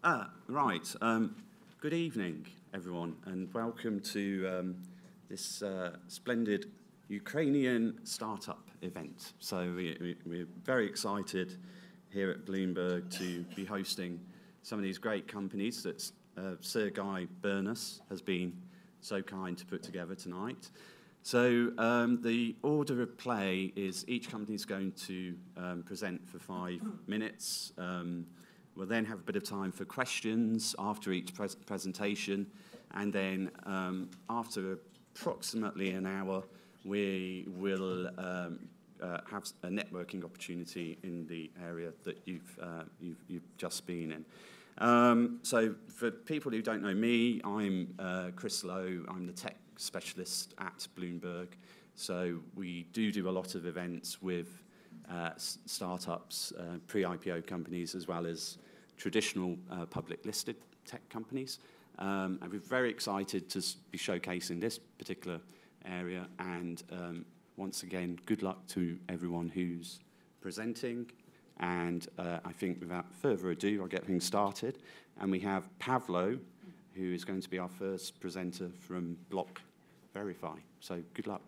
Right. Good evening, everyone, and welcome to this splendid Ukrainian startup event. So we're very excited here at Bloomberg to be hosting some of these great companies that Sergey Burnus has been so kind to put together tonight. So the order of play is each company is going to present for 5 minutes. We'll then have a bit of time for questions after each presentation, and then after approximately an hour, we will have a networking opportunity in the area that you've just been in. So for people who don't know me, I'm Chris Lowe. I'm the tech specialist at Bloomberg. So we do a lot of events with startups, pre-IPO companies, as well as traditional public listed tech companies. And we're very excited to be showcasing this particular area. And once again, good luck to everyone who's presenting. And I think without further ado, I'll get things started. And we have Pavlo, who is going to be our first presenter from BlockVerify. So good luck.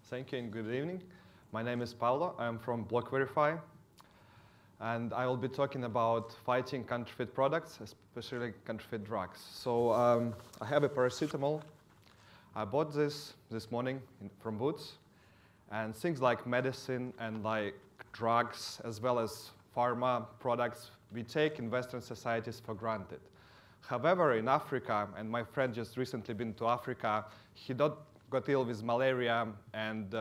Thank you and good evening. My name is Paulo. I'm from BlockVerify. And I will be talking about fighting counterfeit products, especially counterfeit drugs. So I have a paracetamol. I bought this morning from Boots. And things like medicine and like drugs, as well as pharma products, we take in Western societies for granted. However, in Africa, and my friend just recently been to Africa, he got ill with malaria, and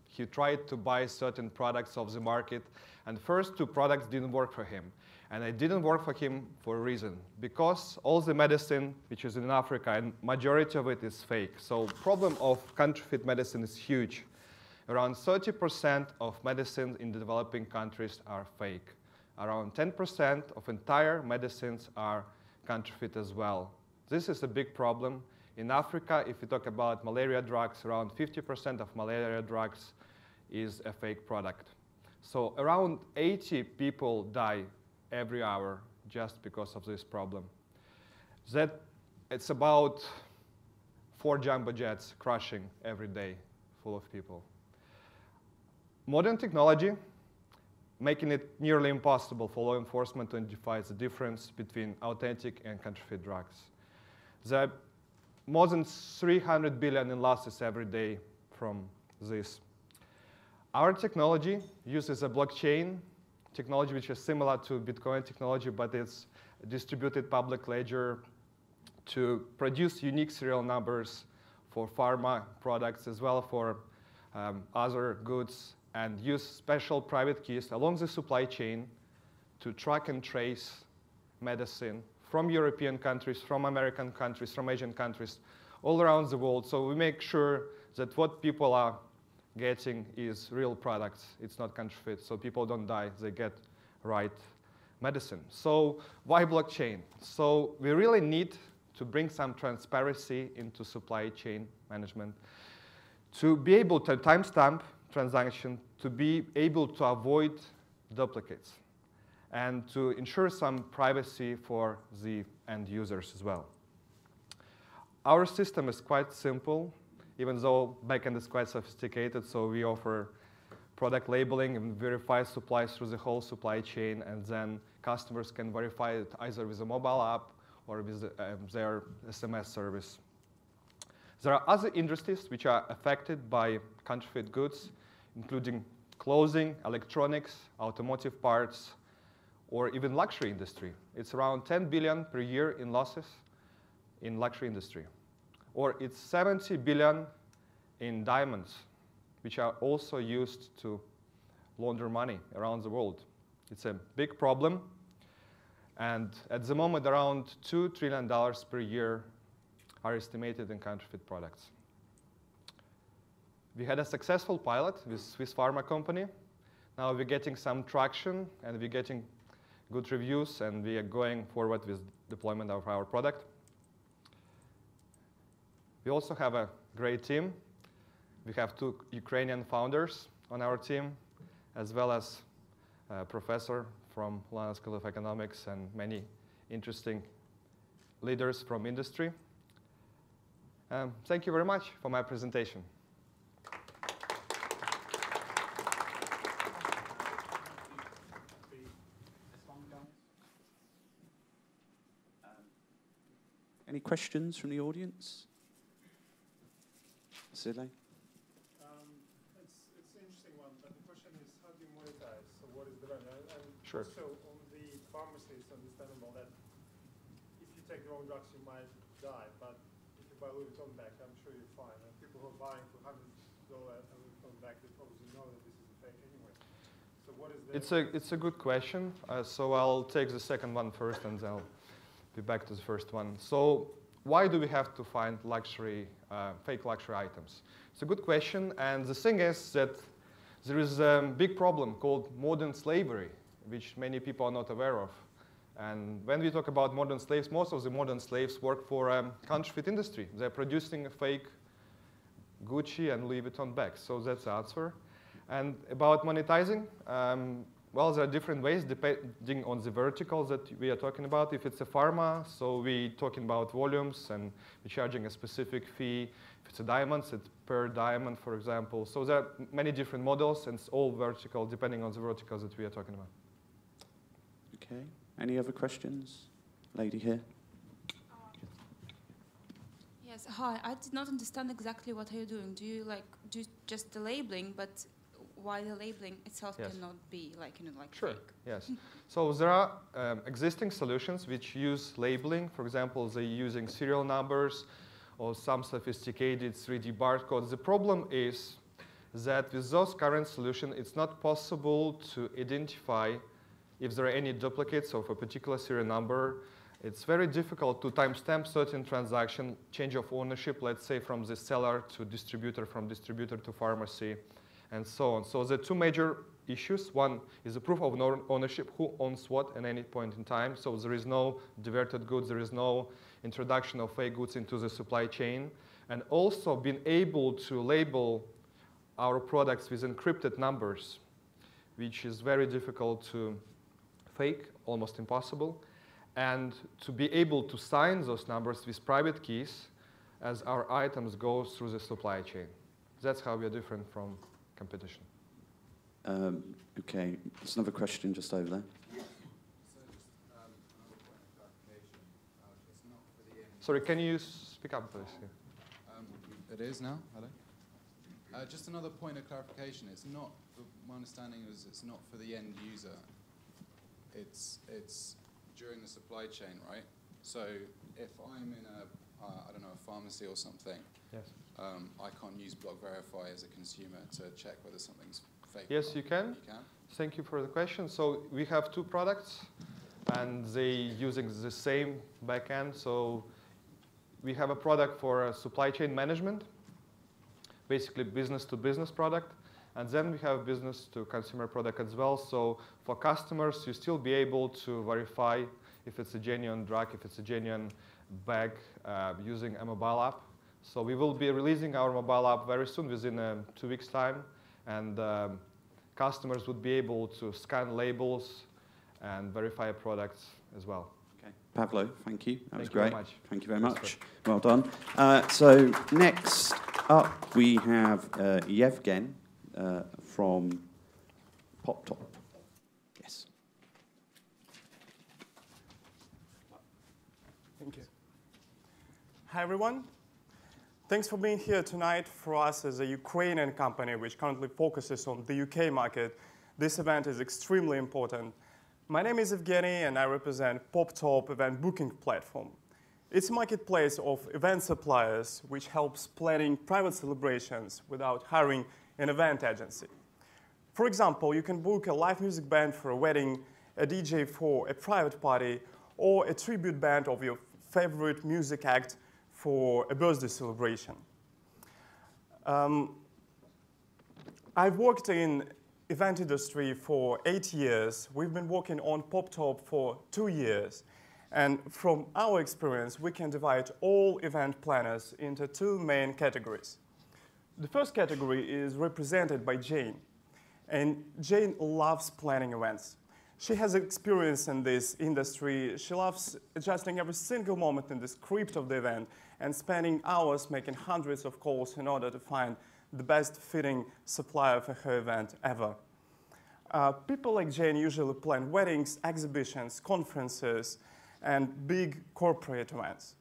he tried to buy certain products off the market. And first 2 products didn't work for him. And it didn't work for him for a reason. Because all the medicine, which is in Africa, and majority of it is fake. So problem of counterfeit medicine is huge. Around 30% of medicine in the developing countries are fake. Around 10% of entire medicines are counterfeit as well. This is a big problem. In Africa, if we talk about malaria drugs, around 50% of malaria drugs is a fake product. So around 80 people die every hour just because of this problem. It's about 4 jumbo jets crashing every day full of people. Modern technology making it nearly impossible for law enforcement to identify the difference between authentic and counterfeit drugs. There are more than 300 billion in losses every day from this. Our technology uses a blockchain technology, which is similar to Bitcoin technology, but it's a distributed public ledger to produce unique serial numbers for pharma products as well for other goods, and use special private keys along the supply chain to track and trace medicine from European countries, from American countries, from Asian countries, all around the world. So we make sure that what people are getting is real products. It's not counterfeit, so people don't die. They get right medicine. So why blockchain? So we really need to bring some transparency into supply chain management, to be able to timestamp transaction, to be able to avoid duplicates, and to ensure some privacy for the end users as well. Our system is quite simple, even though backend is quite sophisticated. So we offer product labeling and verify supplies through the whole supply chain, and then customers can verify it either with a mobile app or with their SMS service. There are other industries which are affected by counterfeit goods, including clothing, electronics, automotive parts, or even luxury industry. It's around 10 billion per year in losses in luxury industry. Or it's 70 billion in diamonds, which are also used to launder money around the world. It's a big problem. And at the moment, around $2 trillion per year are estimated in counterfeit products. We had a successful pilot with Swiss pharma company. Now we're getting some traction, and we're getting good reviews, and we are going forward with deployment of our product. We also have a great team. We have 2 Ukrainian founders on our team, as well as a professor from London School of Economics and many interesting leaders from industry. Thank you very much for my presentation. Any questions from the audience? Vasily? It's an interesting one, but the question is, how do you monetize? So what is the value? And Sure. also on the pharmacy, it's understandable that if you take the wrong drugs, you might die. But if you buy Louis Vuitton bag, I'm sure you're fine. And people who are buying for $100 Louis Vuitton bag, they probably know that this is a fake anyway. So what is the... It's a good question. So I'll take the second one first, and then I'll be back to the first one. So why do we have to find luxury, fake luxury items? It's a good question. And the thing is that there is a big problem called modern slavery, which many people are not aware of. And when we talk about modern slaves, most of the modern slaves work for counterfeit industry. They're producing fake Gucci and Louis Vuitton bags. So that's the answer. And about monetizing, well, there are different ways depending on the verticals that we are talking about. If it's a pharma, so we're talking about volumes and we're charging a specific fee. If it's a diamonds, it's per diamond, for example. So there are many different models, and it's all vertical depending on the verticals that we are talking about. Okay. Any other questions? Lady here. Yes, hi. I did not understand exactly what are you doing. Do you do just the labeling, but why the labeling itself cannot be like Sure. fake? Yes. So there are existing solutions which use labeling. For example, they're using serial numbers or some sophisticated 3D barcodes. The problem is that with those current solutions, it's not possible to identify if there are any duplicates of a particular serial number. It's very difficult to timestamp certain transaction, change of ownership, let's say from the seller to distributor, from distributor to pharmacy, and so on. So the two major issues. One is the proof of ownership, who owns what at any point in time. So there is no diverted goods, there is no introduction of fake goods into the supply chain. And also being able to label our products with encrypted numbers, which is very difficult to fake, almost impossible. And to be able to sign those numbers with private keys as our items go through the supply chain. That's how we are different from competition. Okay, there's another question just over there. Sorry, can you speak up, please? Yeah. It is now. Hello. Just another point of clarification. It's not. My understanding is it's not for the end user. It's during the supply chain, right? So if I'm in a I don't know, a pharmacy or something. Yes. I can't use BlockVerify as a consumer to check whether something's fake. Yes, you can. You can. Thank you for the question. So we have two products, and they using the same backend. So we have a product for supply chain management, basically business-to-business product. And then we have business-to-consumer product as well. So for customers, you still be able to verify if it's a genuine drug, if it's a genuine bag, using a mobile app. So we will be releasing our mobile app very soon, within 2 weeks' time. And customers would be able to scan labels and verify products as well. Okay. Pavlo, thank you. That was Thank you very great. much. Thank you very much. Well done. So next up, we have Yevgen from PopTop. Yes. Thank you. Hi, everyone. Thanks for being here tonight. For us as a Ukrainian company which currently focuses on the UK market, this event is extremely important. My name is Evgeny, and I represent PopTop event booking platform. It's a marketplace of event suppliers which helps planning private celebrations without hiring an event agency. For example, you can book a live music band for a wedding, a DJ for a private party, or a tribute band of your favorite music act for a birthday celebration. I've worked in event industry for 8 years. We've been working on PopTop for 2 years. And from our experience, we can divide all event planners into 2 main categories. The first category is represented by Jane. And Jane loves planning events. She has experience in this industry. She loves adjusting every single moment in the script of the event and spending hours making hundreds of calls in order to find the best fitting supplier for her event ever. People like Jane usually plan weddings, exhibitions, conferences, and big corporate events.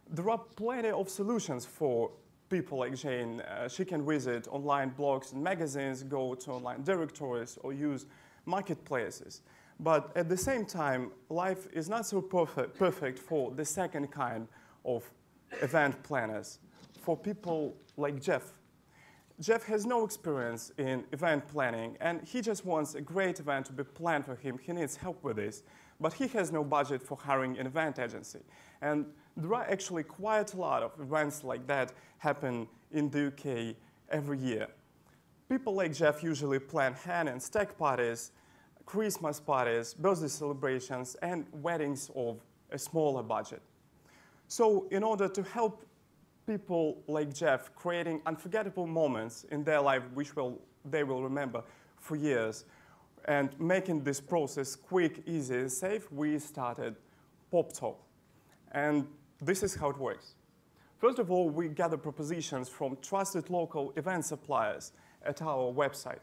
There are plenty of solutions for people like Jane. She can visit online blogs and magazines, go to online directories, or use marketplaces. But at the same time, life is not so perfect for the second kind of event planners, for people like Jeff. Jeff has no experience in event planning, and he just wants a great event to be planned for him. He needs help with this, but he has no budget for hiring an event agency. And there are actually quite a lot of events like that happen in the UK every year. People like Jeff usually plan hen and stag parties, Christmas parties, birthday celebrations, and weddings of a smaller budget. So in order to help people like Jeff creating unforgettable moments in their life which they will remember for years, and making this process quick, easy, and safe, we started PopTop. And this is how it works. First of all, we gather propositions from trusted local event suppliers at our website.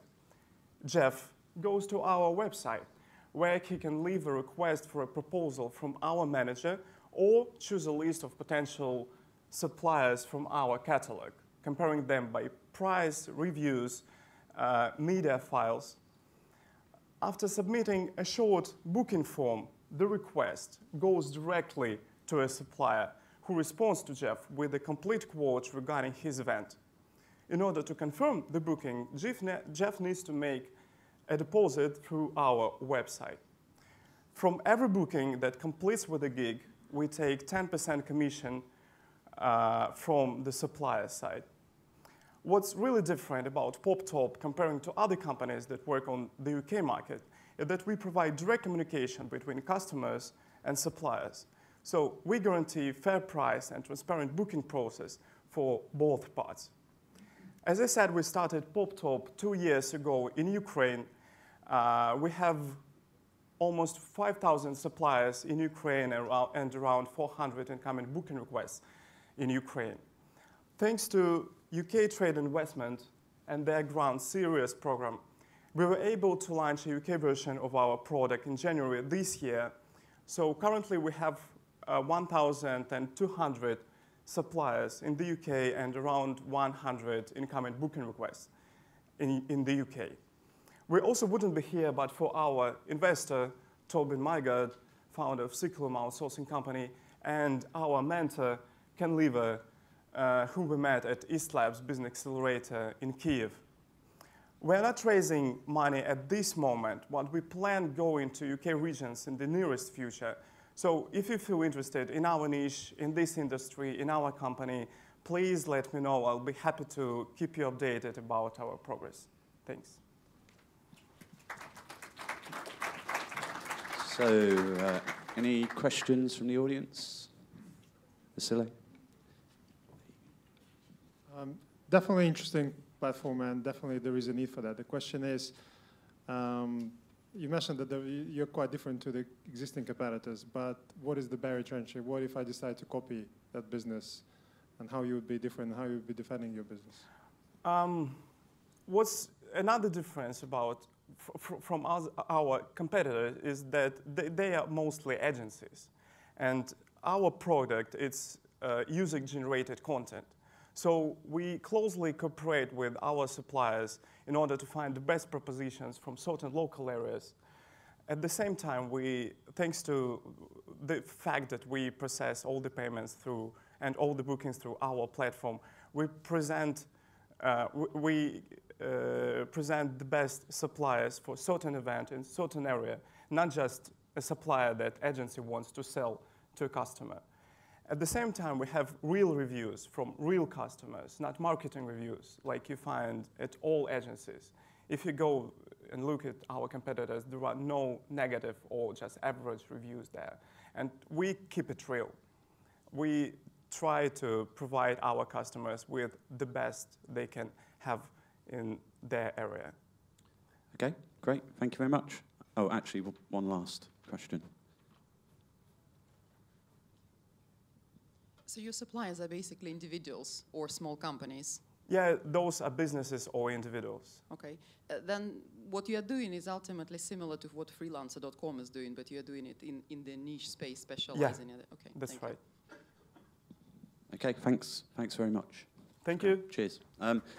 Jeff goes to our website, where he can leave a request for a proposal from our manager or choose a list of potential suppliers from our catalog, comparing them by price, reviews, media files. After submitting a short booking form, the request goes directly to a supplier who responds to Jeff with a complete quote regarding his event. In order to confirm the booking, Jeff needs to make a deposit through our website. From every booking that completes with a gig, we take 10% commission from the supplier side. What's really different about PopTop comparing to other companies that work on the UK market is that we provide direct communication between customers and suppliers. So we guarantee fair price and transparent booking process for both parts. As I said, we started PopTop 2 years ago in Ukraine. We have almost 5,000 suppliers in Ukraine and around 400 incoming booking requests in Ukraine. Thanks to UK Trade Investment and their Ground Series program, we were able to launch a UK version of our product in January this year. So currently we have 1,200 suppliers in the UK and around 100 incoming booking requests in the UK. We also wouldn't be here but for our investor, Tobin Mygard, founder of Cyclum outsourcing company, and our mentor, Ken Lever, who we met at East Labs Business Accelerator in Kyiv. We're not raising money at this moment, but we plan going to UK regions in the nearest future. So if you feel interested in our niche, in this industry, in our company, please let me know. I'll be happy to keep you updated about our progress. Thanks. So, any questions from the audience? Vasily? Definitely interesting platform, and definitely there is a need for that. The question is, you mentioned that you're quite different to the existing competitors, but what is the barrier to entry? What if I decide to copy that business, and how you would be different, how you would be defending your business? What's another difference about from our competitors is that they are mostly agencies, and our product is user-generated content. So we closely cooperate with our suppliers in order to find the best propositions from certain local areas. At the same time, thanks to the fact that we process all the payments through and all the bookings through our platform, we present the best suppliers for certain event in certain area, not just a supplier that agency wants to sell to a customer. At the same time, we have real reviews from real customers, not marketing reviews like you find at all agencies. If you go and look at our competitors, there are no negative or just average reviews there. And we keep it real. We try to provide our customers with the best they can have in their area. Okay, great. Thank you very much. Oh, actually, one last question. So your suppliers are basically individuals or small companies? Yeah, those are businesses or individuals. Okay. Then what you are doing is ultimately similar to what freelancer.com is doing, but you are doing it in the niche space, specializing in it. Okay, that's right. Okay, thanks very much. Thank you. Cheers.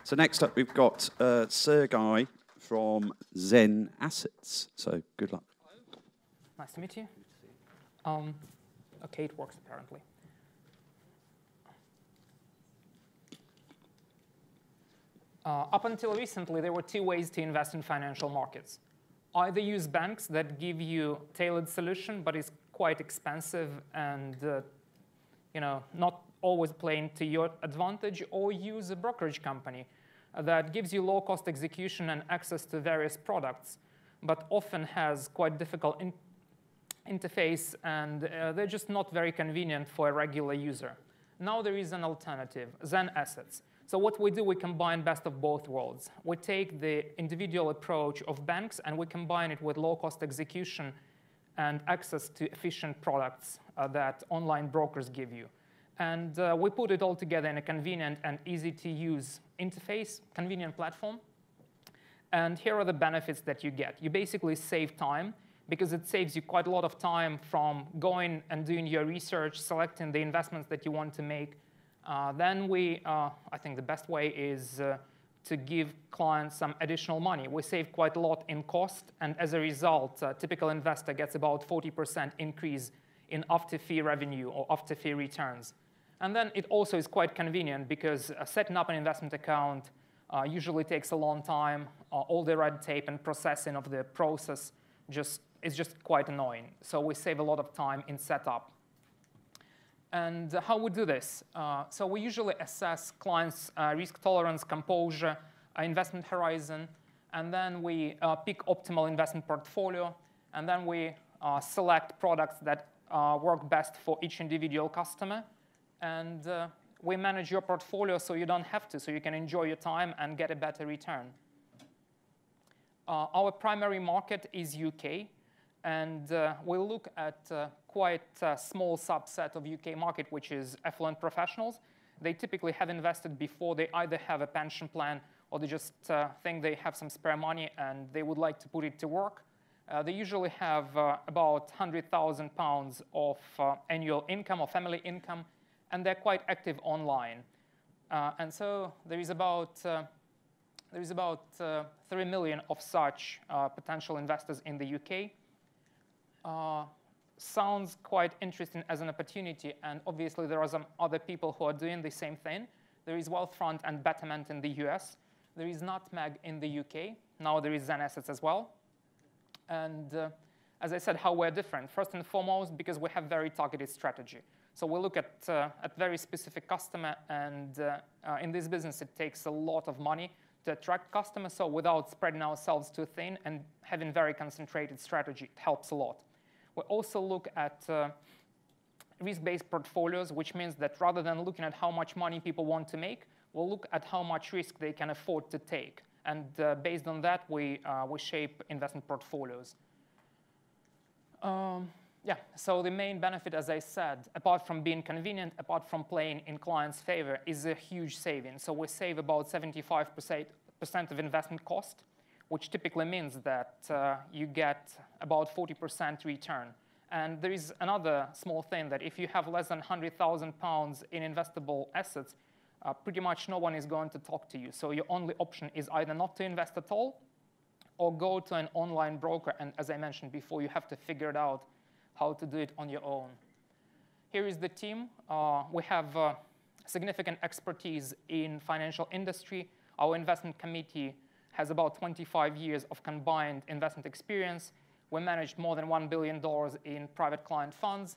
So next up, we've got Sergey from Zen Assets. So good luck. Nice to meet you. Okay, it works apparently. Up until recently, there were two ways to invest in financial markets. Either use banks that give you tailored solution, but is quite expensive and not always playing to your advantage, or use a brokerage company that gives you low-cost execution and access to various products, but often has quite difficult interface, and they're just not very convenient for a regular user. Now there is an alternative, Zen Assets. So what we do, we combine best of both worlds. We take the individual approach of banks and we combine it with low-cost execution and access to efficient products that online brokers give you. And we put it all together in a convenient and easy-to-use interface, convenient platform. And here are the benefits that you get. You basically save time, because it saves you quite a lot of time from going and doing your research, selecting the investments that you want to make. Then I think the best way is to give clients some additional money. We save quite a lot in cost, and as a result, a typical investor gets about 40% increase in after-fee revenue or after-fee returns. And then it also is quite convenient, because setting up an investment account usually takes a long time. All the red tape and processing of the process is just quite annoying. So we save a lot of time in setup. And how we do this? So we usually assess clients' risk tolerance, composure, investment horizon, and then we pick optimal investment portfolio, and then we select products that work best for each individual customer. And we manage your portfolio so you don't have to, so you can enjoy your time and get a better return. Our primary market is UK. And we'll look at quite a small subset of UK market, which is affluent professionals. They typically have invested before. They either have a pension plan or they just think they have some spare money and they would like to put it to work. They usually have about £100,000 of annual income or family income, and they're quite active online. And so there is about 3 million of such potential investors in the UK. Sounds quite interesting as an opportunity, and obviously there are some other people who are doing the same thing. There is Wealthfront and Betterment in the US. There is Nutmeg in the UK. Now there is Zen Assets as well. And as I said, how we're different. First and foremost, because we have very targeted strategy. So we look at very specific customer, and in this business it takes a lot of money to attract customers. So without spreading ourselves too thin and having very concentrated strategy, it helps a lot. We also look at risk-based portfolios, which means that rather than looking at how much money people want to make, we'll look at how much risk they can afford to take. And based on that, we shape investment portfolios. So the main benefit, as I said, apart from being convenient, apart from playing in clients' favor, is a huge saving. So we save about 75% of investment cost, which typically means that you get about 40% return. And there is another small thing, that if you have less than £100,000 in investable assets, pretty much no one is going to talk to you. So your only option is either not to invest at all or go to an online broker. And as I mentioned before, you have to figure it out how to do it on your own. Here is the team. We have significant expertise in financial industry. Our investment committee has about 25 years of combined investment experience. We managed more than $1 billion in private client funds.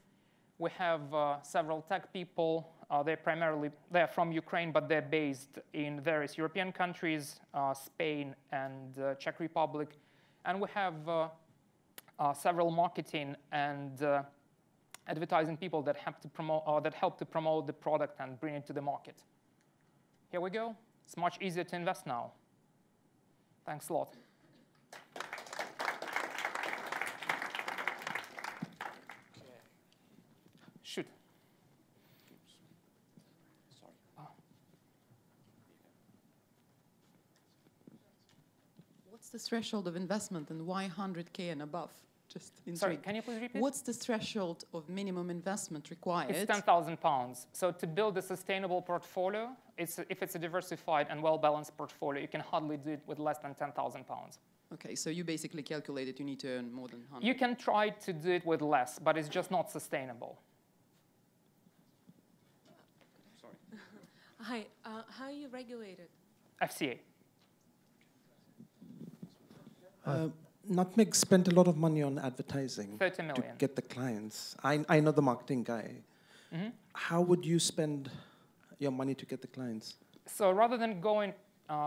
We have several tech people. They're from Ukraine, but they're based in various European countries, Spain and Czech Republic. And we have several marketing and advertising people that help to promote the product and bring it to the market. Here we go. It's much easier to invest now. Thanks a lot. the threshold of investment and why 100K and above? Just Sorry, can you please repeat? What's the threshold of minimum investment required? It's £10,000. So to build a sustainable portfolio, if it's a diversified and well-balanced portfolio, you can hardly do it with less than £10,000. Okay, so you basically calculated you need to earn more than 100. You can try to do it with less, but it's just not sustainable. Sorry. Hi, how are you regulated? FCA. Nutmeg spent a lot of money on advertising 30 to million. get the clients. I know the marketing guy. Mm-hmm. How would you spend your money to get the clients? So rather than going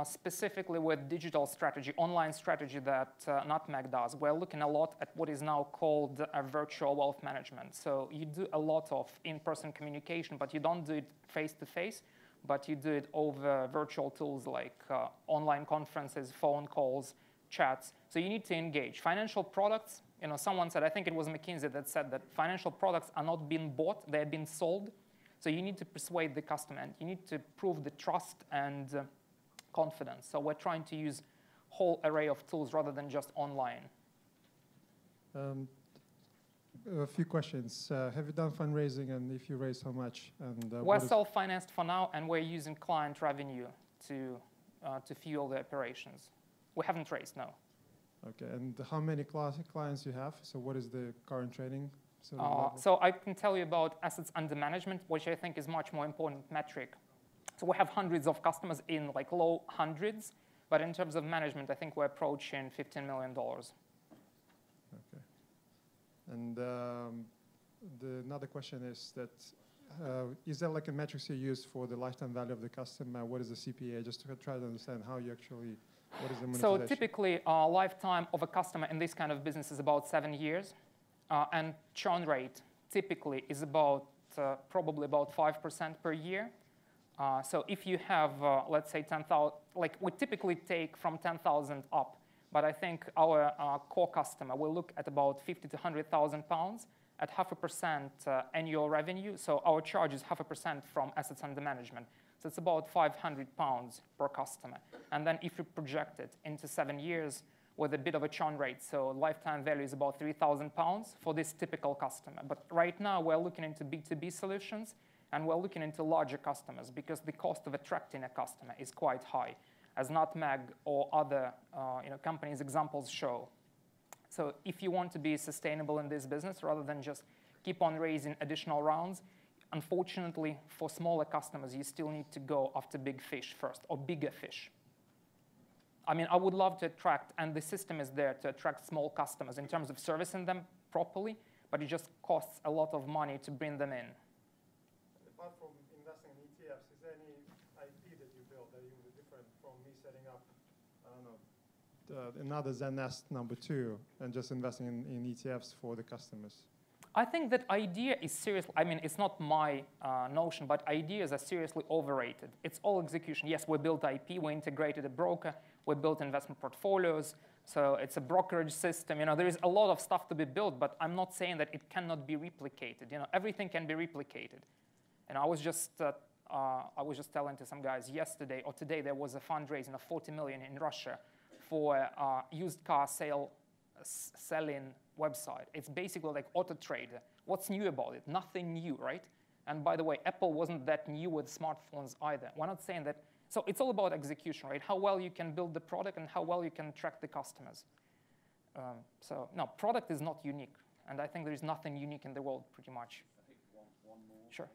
specifically with digital strategy, online strategy that Nutmeg does, we're looking a lot at what is now called virtual wealth management. So you do a lot of in-person communication, but you don't do it face-to-face, but you do it over virtual tools like online conferences, phone calls, chats. So you need to engage. Financial products, someone said, I think it was McKinsey that said that financial products are not being bought, they're being sold. So you need to persuade the customer, and you need to prove the trust and confidence. So we're trying to use a whole array of tools rather than just online. A few questions. Have you done fundraising, and if you raised, how much? And we're self-financed for now, and we're using client revenue to fuel the operations. We haven't raised, no. Okay, and how many clients you have? So what is the current trading? So I can tell you about assets under management, which I think is much more important metric. So we have hundreds of customers in like low hundreds, but in terms of management, I think we're approaching $15 million. Okay. And another question is that, is there like a metrics you use for the lifetime value of the customer? What is the CPA? Just to try to understand how you actually, what is the monetization? So typically, lifetime of a customer in this kind of business is about 7 years. And churn rate typically is about probably about 5% per year. So if you have, let's say, 10,000, like we typically take from 10,000 up, but I think our core customer will look at about 50 to 100,000 pounds at 0.5% annual revenue. So our charge is 0.5% from assets under management. So it's about 500 pounds per customer. And then if you project it into 7 years with a bit of a churn rate, so lifetime value is about 3,000 pounds for this typical customer. But right now we're looking into B2B solutions, and we're looking into larger customers because the cost of attracting a customer is quite high, as Nutmeg or other companies' examples show. So if you want to be sustainable in this business, rather than just keep on raising additional rounds, unfortunately, for smaller customers, you still need to go after big fish first, or bigger fish. I mean, I would love to attract, and the system is there to attract small customers in terms of servicing them properly, but it just costs a lot of money to bring them in. Apart from investing in ETFs, is there any IP that you built that you were different from me setting up, I don't know, another Zen Assets #2 and just investing in ETFs for the customers? I think that idea is seriously, I mean, it's not my notion, but ideas are seriously overrated. It's all execution. Yes, we built IP, we integrated a broker, we built investment portfolios, so it's a brokerage system. There is a lot of stuff to be built, but I'm not saying that it cannot be replicated. Everything can be replicated. And I was just telling to some guys yesterday or today there was a fundraising of 40 million in Russia for a used car selling website. It's basically like AutoTrader. What's new about it? Nothing new, right? And by the way, Apple wasn't that new with smartphones either. We're not saying that. So it's all about execution, right? How well you can build the product and how well you can attract the customers. So no, product is not unique. And I think there is nothing unique in the world pretty much. I think one more. Sure.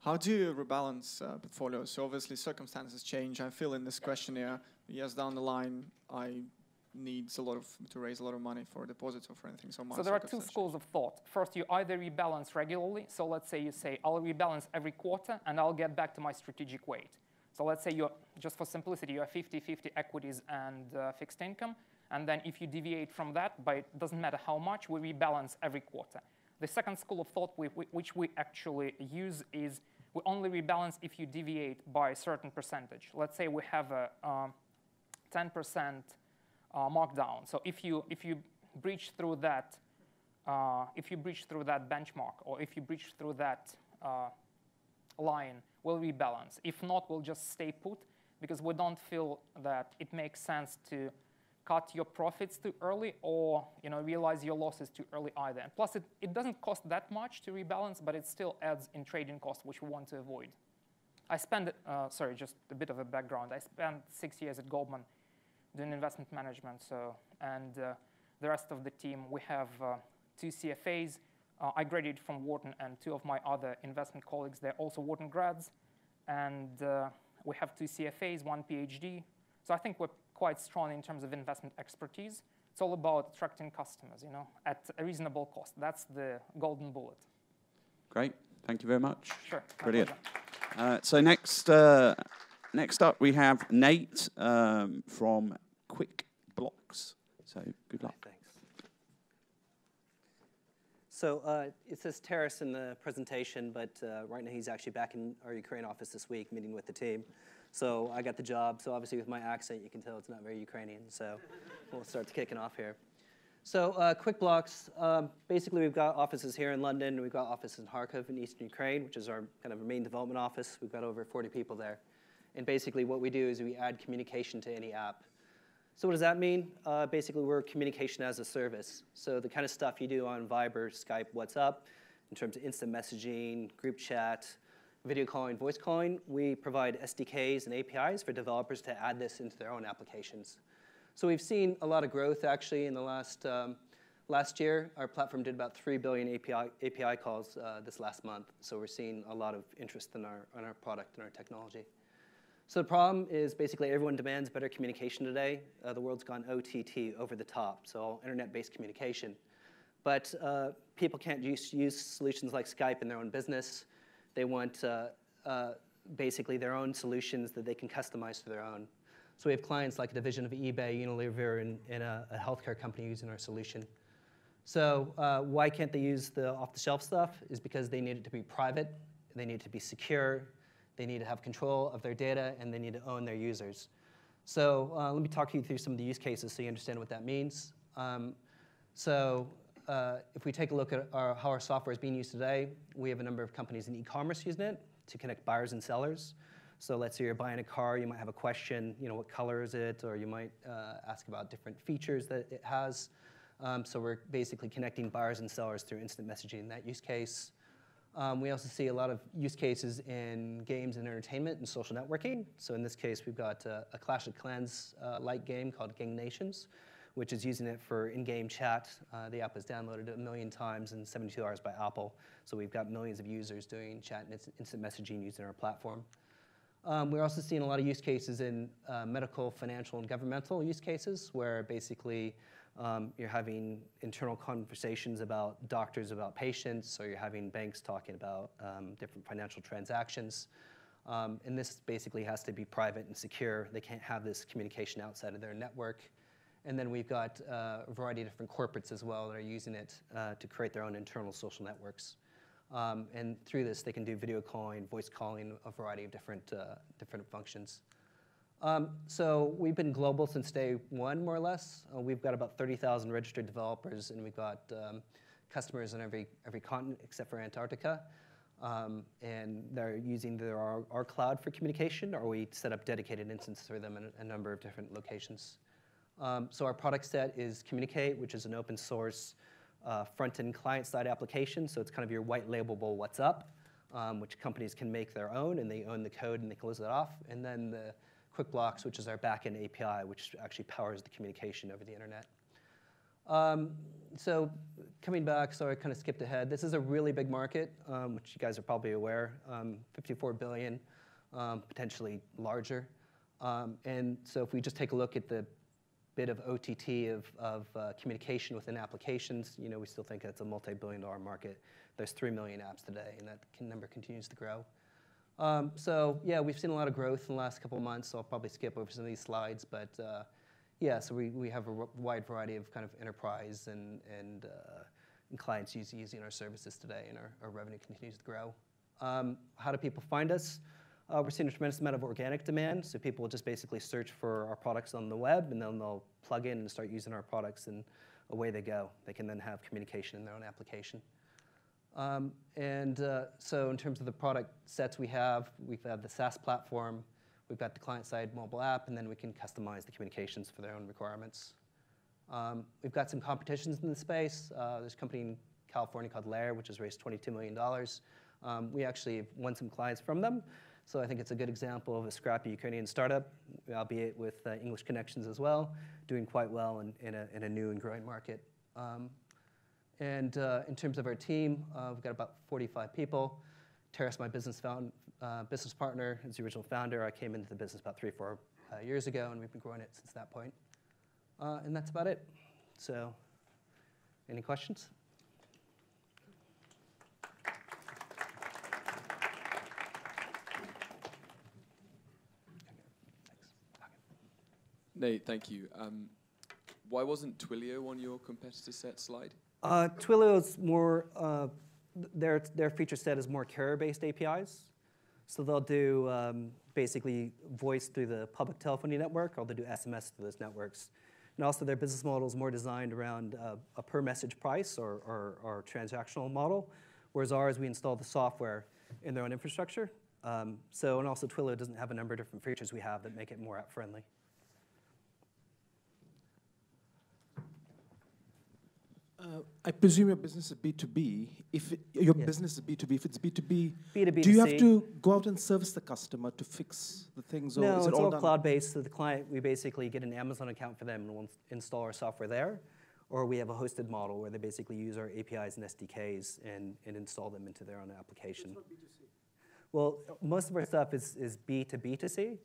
How do you rebalance portfolios? So obviously circumstances change. I fill in this questionnaire. Years down the line, I need to raise a lot of money for deposits or for anything. So there are two schools of thought. First, you either rebalance regularly. So let's say you say, I'll rebalance every quarter and I'll get back to my strategic weight. So let's say you're, just for simplicity, you're 50-50 equities and fixed income. And then if you deviate from that, but it doesn't matter how much, we rebalance every quarter. The second school of thought which we actually use is we only rebalance if you deviate by a certain percentage. Let's say we have a 10% markdown. So if you breach through that, benchmark, or if you breach through that line, we'll rebalance. If not, we'll just stay put because we don't feel that it makes sense to cut your profits too early or realize your losses too early either. And plus, it doesn't cost that much to rebalance, but it still adds in trading costs, which we want to avoid. I spent, sorry, just a bit of a background. I spent 6 years at Goldman doing investment management. And the rest of the team, we have 2 CFAs. I graduated from Wharton, and 2 of my other investment colleagues, they're also Wharton grads. And we have 2 CFAs, 1 PhD. So I think we're quite strong in terms of investment expertise. It's all about attracting customers, at a reasonable cost. That's the golden bullet. Great. Thank you very much. Sure. Brilliant. So next up, we have Nate from QuickBlox. So good luck. Thanks. So it says Taras in the presentation, but right now he's actually back in our Ukraine office this week, meeting with the team. So I got the job. So obviously with my accent, you can tell it's not very Ukrainian. So we'll start kicking off here. So QuickBlox, basically we've got offices here in London. We've got offices in Kharkiv in eastern Ukraine, which is our kind of main development office. We've got over 40 people there. And basically what we do is we add communication to any app. So what does that mean? Basically, we're communication as a service. So the kind of stuff you do on Viber, Skype, WhatsApp, in terms of instant messaging, group chat, video calling, voice calling, we provide SDKs and APIs for developers to add this into their own applications. So we've seen a lot of growth, actually, in the last year. Our platform did about 3 billion API calls this last month. So we're seeing a lot of interest in our product and our technology. So the problem is basically everyone demands better communication today. The world's gone OTT, over the top, so all internet-based communication. But people can't use solutions like Skype in their own business. They want basically their own solutions that they can customize for their own. So we have clients like a division of eBay, Unilever, and a healthcare company using our solution. So why can't they use the off-the-shelf stuff? Is because they need it to be private, they need it to be secure, they need to have control of their data, and they need to own their users. So let me talk you through some of the use cases so you understand what that means. If we take a look at how our software is being used today, we have a number of companies in e-commerce using it to connect buyers and sellers. So let's say you're buying a car, you might have a question, what color is it? Or you might ask about different features that it has. So we're basically connecting buyers and sellers through instant messaging in that use case. We also see a lot of use cases in games and entertainment and social networking. So in this case, we've got a Clash of Clans-like game called Gang Nations, which is using it for in-game chat. The app was downloaded 1 million times in 72 hours by Apple. So we've got millions of users doing chat and instant messaging using our platform. We're also seeing a lot of use cases in medical, financial, and governmental use cases, where basically you're having internal conversations about doctors, about patients, or you're having banks talking about different financial transactions. And this basically has to be private and secure. They can't have this communication outside of their network. And then we've got a variety of different corporates as well that are using it to create their own internal social networks. And through this, they can do video calling, voice calling, a variety of different functions. So we've been global since day one, more or less. We've got about 30,000 registered developers, and we've got customers in every continent except for Antarctica. And they're using either our cloud for communication, or we set up dedicated instances for them in a number of different locations. So our product set is Communicate, which is an open source front-end client-side application. So it's kind of your white labelable WhatsApp, which companies can make their own, and they own the code and they close it off. And then the QuickBlox, which is our back-end API, which actually powers the communication over the internet. So coming back, sorry, I kind of skipped ahead. This is a really big market, which you guys are probably aware, 54 billion, potentially larger. And so if we just take a look at the bit of OTT of communication within applications, we still think it's a multi-billion-dollar market. There's 3 million apps today, and that number continues to grow. So yeah, we've seen a lot of growth in the last couple of months, so I'll probably skip over some of these slides. But yeah, so we have a wide variety of kind of enterprise and clients using our services today, and our revenue continues to grow. How do people find us? We're seeing a tremendous amount of organic demand, so people will just basically search for our products on the web, and then they'll plug in and start using our products, and away they go. They can then have communication in their own application. So in terms of the product sets we've had the SaaS platform, we've got the client-side mobile app, and then we can customize the communications for their own requirements. We've got some competitions in the space. There's a company in California called Lair, which has raised $22 million. We actually won some clients from them. So I think it's a good example of a scrappy Ukrainian startup, albeit with English connections as well, doing quite well in a new and growing market. And in terms of our team, we've got about 45 people. Terrace, my business partner, is the original founder. I came into the business about 3 or 4 years ago, and we've been growing it since that point. And that's about it. So, any questions? Nate, thank you. Why wasn't Twilio on your competitor set slide? Twilio's more, their feature set is more carrier-based APIs. So they'll do basically voice through the public telephony network, or they'll do SMS through those networks. And also their business model is more designed around a per message price or transactional model, whereas ours, we install the software in their own infrastructure. And also Twilio doesn't have a number of different features we have that make it more app-friendly. I presume your business is B2B. If your business is B2B, if it's B2B, B2B do you have to go out and service the customer to fix the things? Or no, is it it's all done? cloud-based. So the client, we basically get an Amazon account for them and we'll install our software there. Or we have a hosted model where they basically use our APIs and SDKs and install them into their own application. Well, most of our stuff is B2B2C.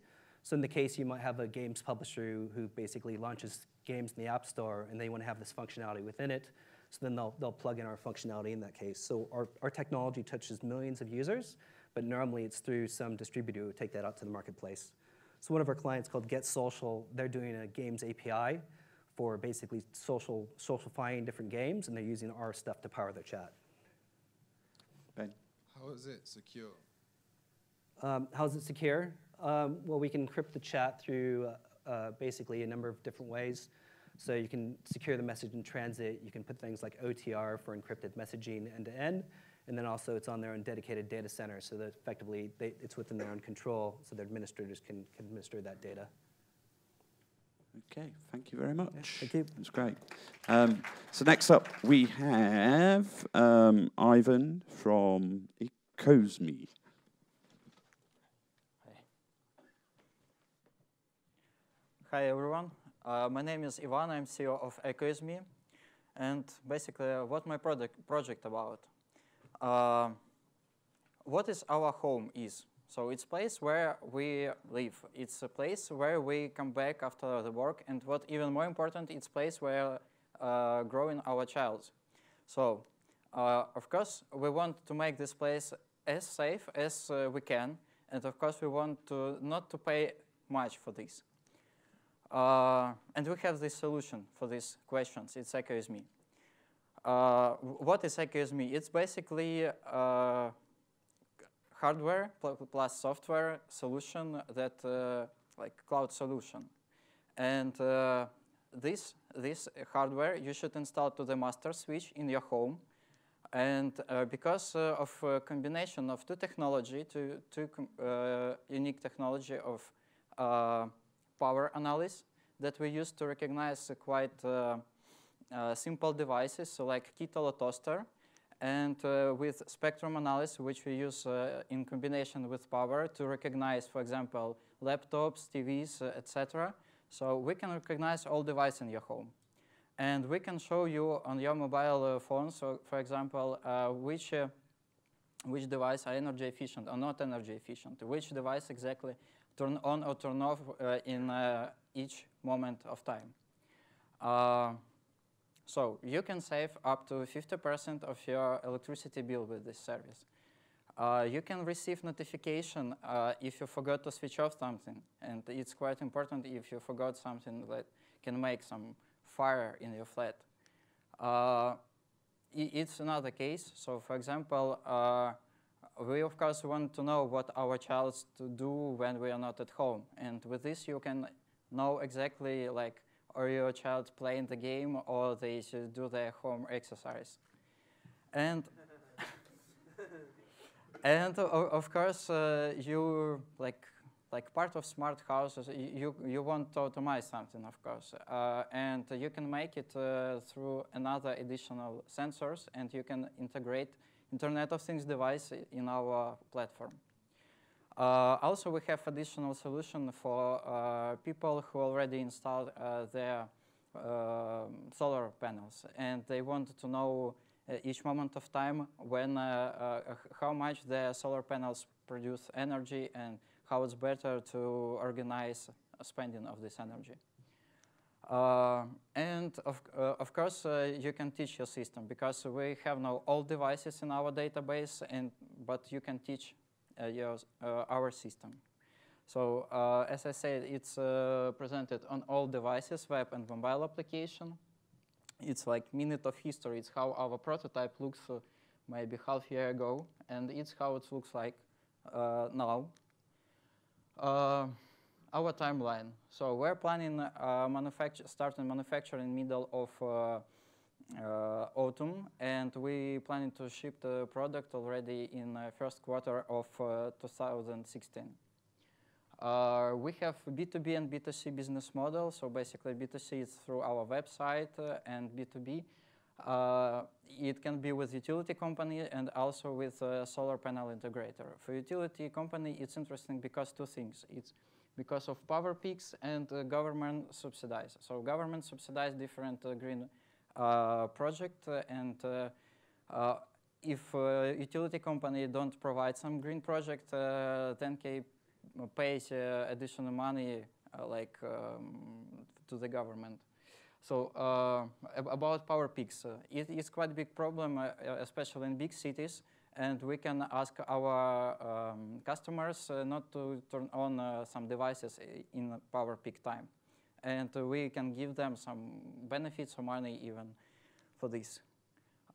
So in the case, you might have a games publisher who basically launches games in the App Store, and they want to have this functionality within it. So then they'll plug in our functionality in that case. So our technology touches millions of users, but normally it's through some distributor who take that out to the marketplace. So one of our clients called Get Social, they're doing a games API for basically socialifying different games, and they're using our stuff to power their chat. Ben? How is it secure? How is it secure? Well, we can encrypt the chat through basically a number of different ways. So you can secure the message in transit. You can put things like OTR for encrypted messaging end-to-end. And then also it's on their own dedicated data center so that effectively it's within their own control so their administrators can administer that data. Okay, thank you very much. Yeah, thank you. That's great. So next up we have Ivan from Ecoisme. Hi everyone, my name is Ivan, I'm CEO of Ecoisme, and basically what my project about. What is our home is? So it's a place where we live, it's a place where we come back after the work, and what even more important, it's a place where growing our child. So of course we want to make this place as safe as we can, and of course we want to not to pay much for this. And we have this solution for these questions. It's Ecoisme. What is Ecoisme? It's basically hardware plus software solution that like cloud solution. And this hardware you should install to the master switch in your home. And because of a combination of two unique technology of power analysis that we use to recognize quite simple devices, so like kettle or toaster, and with spectrum analysis, which we use in combination with power to recognize, for example, laptops, TVs, etc. So we can recognize all devices in your home. And we can show you on your mobile phone, so for example, which device are energy efficient or not energy efficient, which device exactly turn on or turn off in each moment of time. So you can save up to 50% of your electricity bill with this service. You can receive notification if you forgot to switch off something, and it's quite important if you forgot something that can make some fire in your flat. It's another case. So for example, we of course want to know what our child to do when we are not at home, and with this you can know exactly like are your child playing the game or they should do their home exercise. And and of course you like like part of smart houses, you want to automate something, of course, and you can make it through another additional sensors, and you can integrate Internet of Things device in our platform. Also, we have additional solution for people who already installed their solar panels, and they want to know each moment of time when how much their solar panels produce energy and how it's better to organize spending of this energy. And of course, you can teach your system, because we have now all devices in our database, but you can teach our system. So as I said, it's presented on all devices, web and mobile application. It's like minute of history. It's how our prototype looks maybe half year ago, and it's how it looks like now. Our timeline. So we're planning starting manufacturing middle of autumn, and we planning to ship the product already in first quarter of 2016. We have B2B and B2C business model. So basically B2C is through our website, and B2B, it can be with utility company and also with a solar panel integrator. For utility company, it's interesting because two things. It's because of power peaks and government subsidize. So government subsidize different green project, and if utility company don't provide some green project, then pays additional money to the government. So about power peaks, it's quite a big problem, especially in big cities, and we can ask our customers not to turn on some devices in power peak time. And we can give them some benefits or money even for this.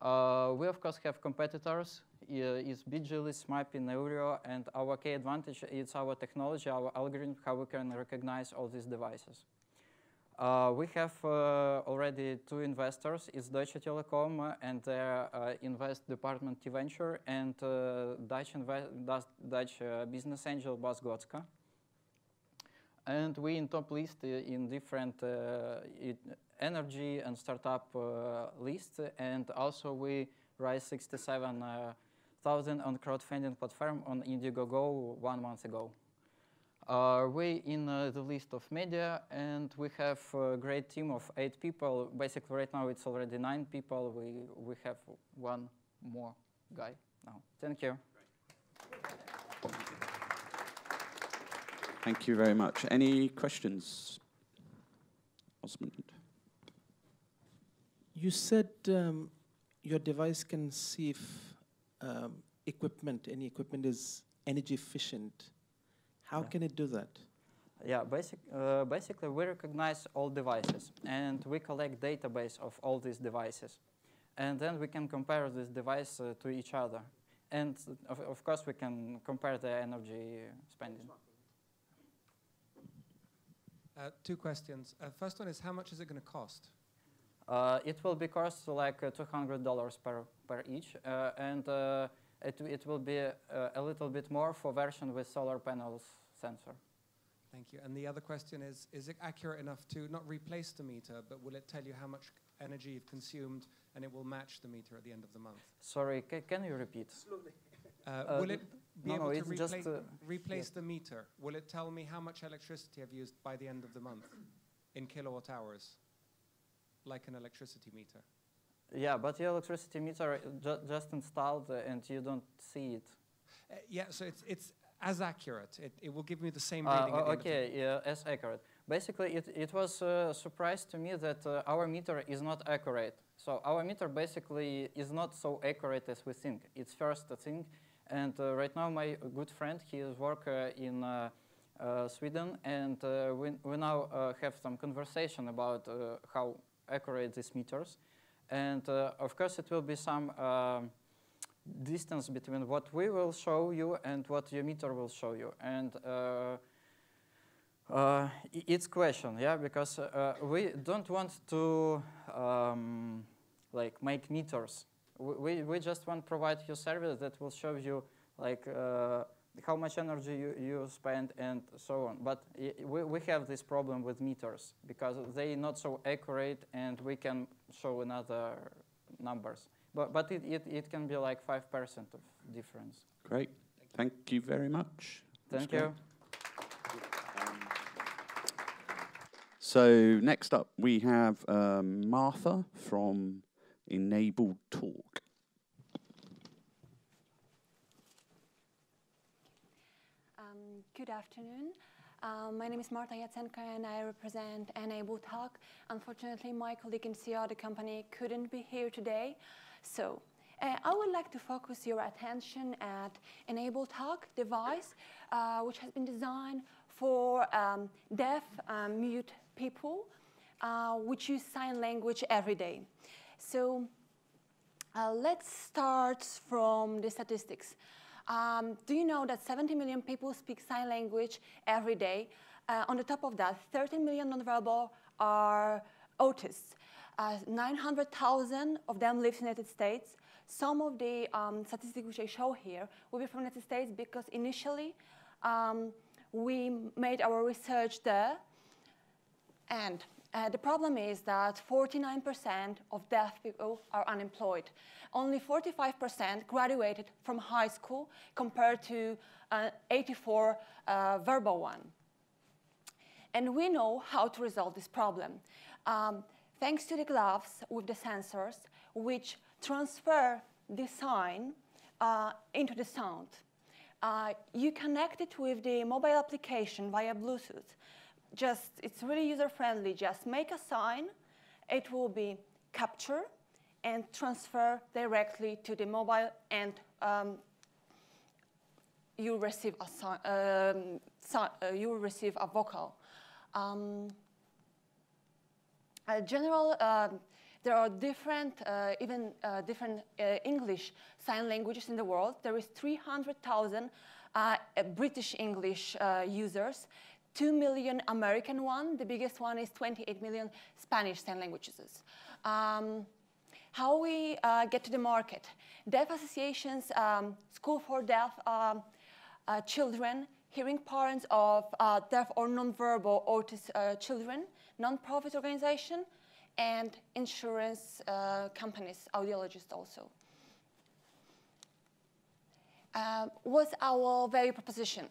We, of course, have competitors. It's BGLIS, Mapping, Eureo, and our key advantage is our technology, our algorithm, how we can recognize all these devices. We have already two investors. It's Deutsche Telekom and their invest department T-Venture, and Dutch business angel Bas Gotska. And we in top list in different energy and startup lists, and also we raised 67,000 on crowdfunding platform on Indiegogo 1 month ago. We in the list of media, and we have a great team of 8 people. Basically, right now it's already 9 people. We have one more guy now. Thank you. Thank you very much. Any questions? Osmond. You said your device can see if any equipment is energy efficient. How can it do that? Yeah, basically we recognize all devices, and we collect database of all these devices. And then we can compare this device to each other. And of course we can compare the energy spending. 2 questions. First one is, how much is it going to cost? It will be cost like $200 per each, and it will be a little bit more for version with solar panels sensor. Thank you. And the other question is it accurate enough to not replace the meter, but will it tell you how much energy you've consumed, and it will match the meter at the end of the month? Sorry, can you repeat? Slowly. Will it be able to replace the meter? Will it tell me how much electricity I've used by the end of the month in kilowatt hours, like an electricity meter? Yeah, but your electricity meter just installed and you don't see it. Yeah, so it's as accurate. It will give me the same reading at the end of the month. Yeah, as accurate. Basically, it was a surprise to me that our meter is not accurate. So our meter basically is not so accurate as we think. It's first thing. And right now, my good friend, he is working in Sweden, and we now have some conversation about how accurate these meters. And of course, it will be some distance between what we will show you and what your meter will show you. And it's question, yeah, because we don't want to make meters. We just want to provide you service that will show you how much energy you spend, and so on. But we have this problem with meters because they're not so accurate, and we can show another numbers. But it can be like 5% of difference. Great. Thank you very much. Thank you. So next up, we have Martha from EnableTalk. Good afternoon. My name is Marta Yatsenko, and I represent EnableTalk. Unfortunately, my colleague in CEO of the company couldn't be here today. So I would like to focus your attention at EnableTalk device, which has been designed for deaf, mute people, which use sign language every day. So let's start from the statistics. Do you know that 70 million people speak sign language every day? On the top of that, 13 million nonverbal are autists. 900,000 of them live in the United States. Some of the statistics which I show here will be from the United States because initially we made our research there. And the problem is that 49% of deaf people are unemployed. Only 45% graduated from high school compared to 84 verbal one. And we know how to resolve this problem. Thanks to the gloves with the sensors, which transfer the sign into the sound. You connect it with the mobile application via Bluetooth. It's really user-friendly. Just make a sign. It will be captured and transfer directly to the mobile, and you receive a vocal. There are different, different English sign languages in the world. There is 300,000 British English users, 2 million American one. The biggest one is 28 million Spanish sign languages. How we get to the market? Deaf associations, School for Deaf Children, hearing parents of deaf or nonverbal autist children, non-profit organization, and insurance companies, audiologists also. What's our value proposition?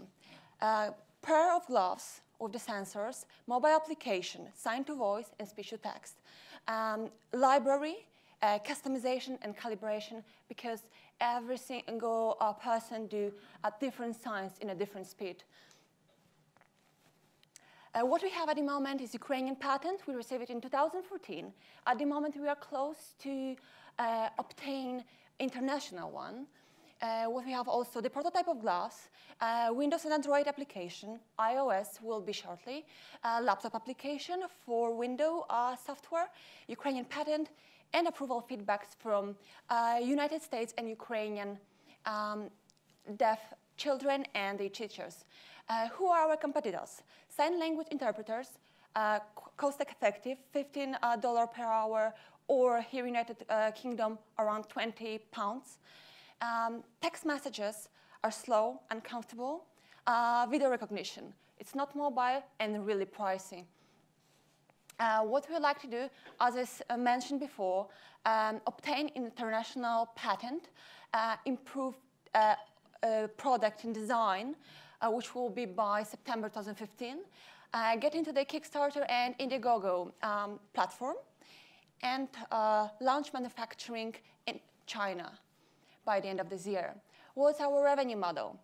Pair of gloves with the sensors, mobile application, sign to voice and speech to text, library, customization and calibration, because every single person do different signs in a different speed. What we have at the moment is Ukrainian patent. We received it in 2014. At the moment, we are close to obtain international one. What we have also, the prototype of glass, Windows and Android application, iOS will be shortly, laptop application for Windows software, Ukrainian patent, and approval feedbacks from United States and Ukrainian deaf children and their teachers. Who are our competitors? Sign language interpreters, cost-effective, $15 per hour, or here in United Kingdom, around £20. Text messages are slow, uncomfortable. Video recognition, it's not mobile and really pricey. What we like to do, as I mentioned before, obtain international patent, improve product and design, which will be by September 2015, get into the Kickstarter and Indiegogo platform, and launch manufacturing in China by the end of this year. What's our revenue model?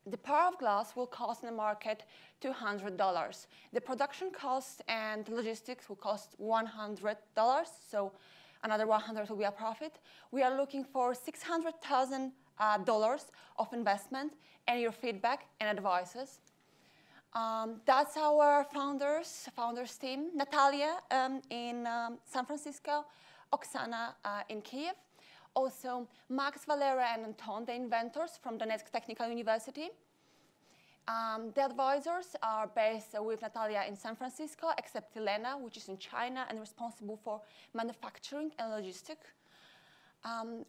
The pair of glass will cost in the market $200. The production cost and logistics will cost $100, so another $100 will be a profit. We are looking for $600,000 of investment and your feedback and advices. That's our founders team. Natalia in San Francisco, Oksana in Kiev. Also, Max, Valera, and Anton, the inventors from Donetsk Technical University. The advisors are based with Natalia in San Francisco, except Elena, which is in China and responsible for manufacturing and logistics.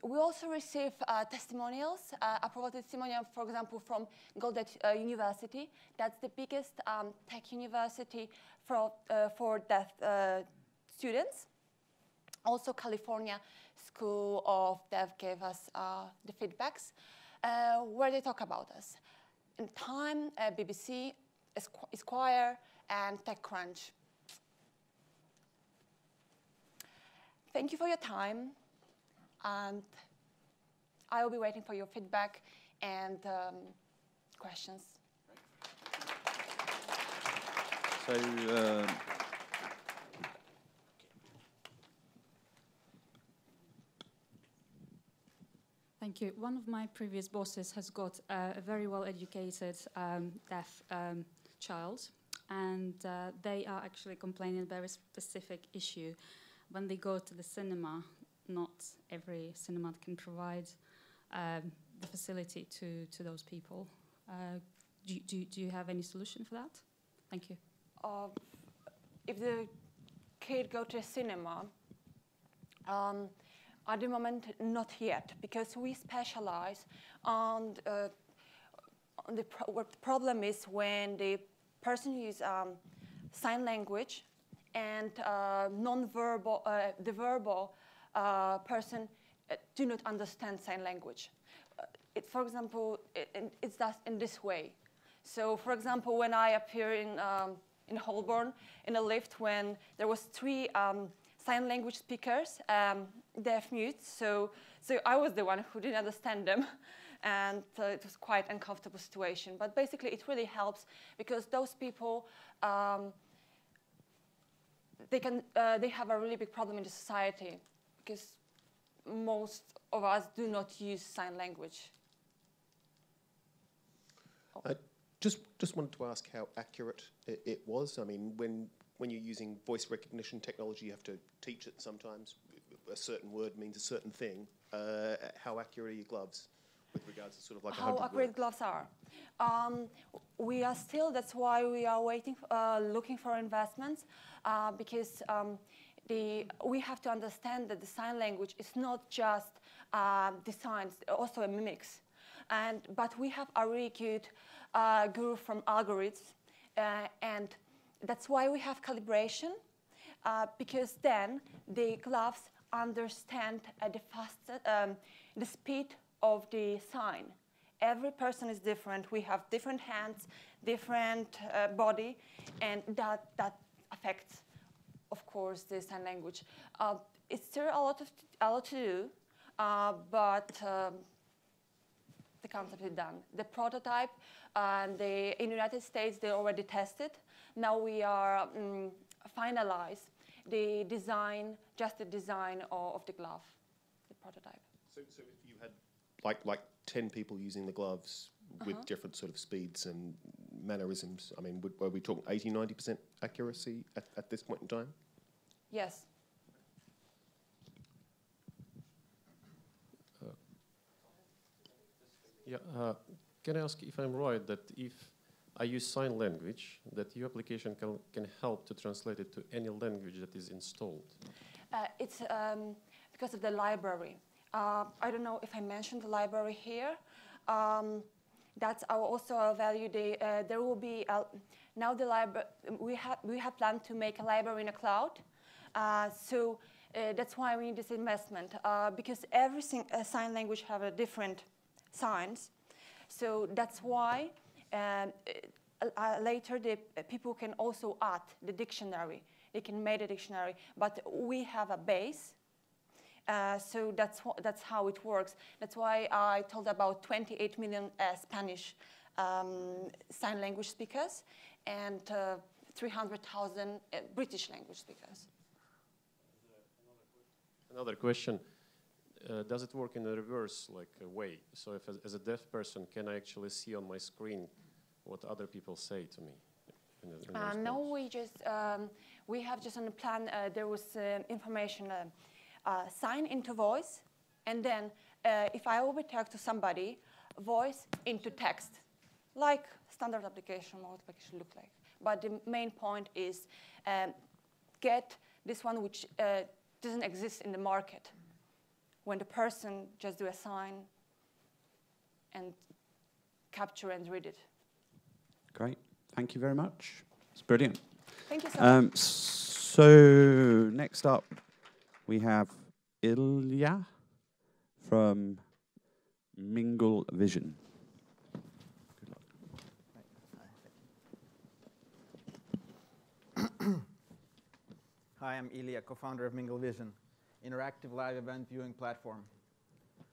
We also receive testimonials, approval testimonial, for example, from Golden University. That's the biggest tech university for deaf students. Also, California School of Deaf gave us the feedbacks where they talk about us. In Time, BBC, Esquire, and TechCrunch. Thank you for your time, and I will be waiting for your feedback and questions. So, thank you. One of my previous bosses has got a very well-educated deaf child, and they are actually complaining about a very specific issue. When they go to the cinema, not every cinema can provide the facility to those people. Do you have any solution for that? Thank you. If the kid go to a cinema, at the moment, not yet, because we specialize on what the problem is when the person uses sign language and non-verbal, the verbal person do not understand sign language. For example, it's just in this way. So, for example, when I appear in Holborn in a lift, when there was 3 sign language speakers, deaf mutes, so I was the one who didn't understand them, and it was quite an uncomfortable situation. But basically, it really helps because those people they have a really big problem in the society because most of us do not use sign language. Just wanted to ask how accurate it was. I mean, when you're using voice recognition technology, you have to teach it sometimes. A certain word means a certain thing. How accurate are your gloves with regards to sort of like how accurate gloves are? We are still. That's why we are waiting, looking for investments, because we have to understand that the sign language is not just the signs, also a mimics. But we have a really good guru from algorithms, and that's why we have calibration, because then the gloves understand at the speed of the sign. Every person is different. We have different hands, different body, and that affects, of course, the sign language. It's still a lot to do, but the concept is done. The prototype, in the United States, they already tested. Now we are finalize the design, just the design of the glove, the prototype. So if you had like 10 people using the gloves with different sort of speeds and mannerisms, I mean, were we talking 80, 90% accuracy at this point in time? Yes. Can I ask if I'm right that if I use sign language, that your application can help to translate it to any language that is installed? It's because of the library. I don't know if I mentioned the library here. That's also our value. There will be now the library. We have planned to make a library in a cloud. So that's why we need this investment, because every sign language have a different signs. So that's why later the people can also add the dictionary. They can make a dictionary, but we have a base. So that's how it works. That's why I told about 28 million Spanish sign language speakers and 300,000 British language speakers. Another question. Does it work in a reverse way? So if as a deaf person, can I actually see on my screen what other people say to me? No, we have just on the plan, there was information, sign into voice, and then if I will talk to somebody, voice into text, like standard application, what application look like. But the main point is get this one which doesn't exist in the market. when the person just do a sign and capture and read it. Great. Thank you very much. It's brilliant. Thank you so much. So next up, we have Ilya from MinglVision. Hi, I'm Ilya, co-founder of MinglVision, interactive live event viewing platform.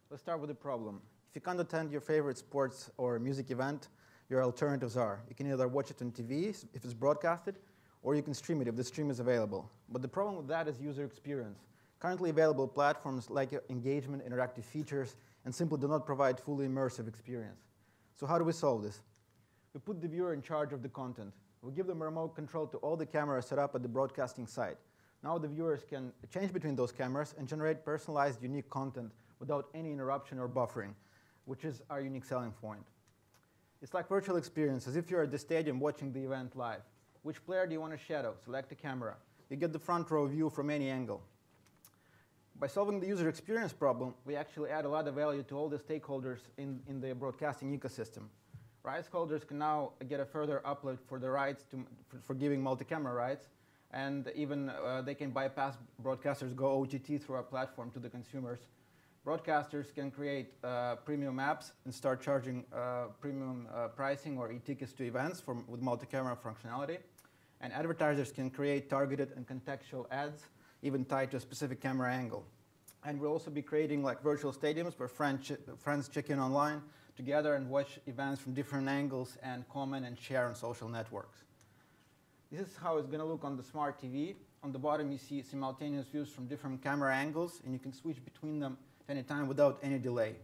Let's start with the problem. If you can't attend your favorite sports or music event, your alternatives are: you can either watch it on TV if it's broadcasted, or you can stream it if the stream is available. But the problem with that is user experience. Currently available platforms lack engagement, interactive features, and simply do not provide fully immersive experience. So how do we solve this? We put the viewer in charge of the content. We give them remote control to all the cameras set up at the broadcasting site. Now the viewers can change between those cameras and generate personalized, unique content without any interruption or buffering, which is our unique selling point. It's like virtual experience, as if you're at the stadium watching the event live. Which player do you want to shadow? Select a camera. You get the front row view from any angle. By solving the user experience problem, we actually add a lot of value to all the stakeholders in the broadcasting ecosystem. Rights holders can now get a further uplift for the rights for giving multi-camera rights, and even they can bypass broadcasters, go OTT through our platform to the consumers. Broadcasters can create premium apps and start charging premium pricing or e-tickets to events with multi-camera functionality. And advertisers can create targeted and contextual ads, even tied to a specific camera angle. And we'll also be creating like virtual stadiums where friends check in online together and watch events from different angles and comment and share on social networks. This is how it's going to look on the smart TV. On the bottom, you see simultaneous views from different camera angles, and you can switch between them at any time without any delay.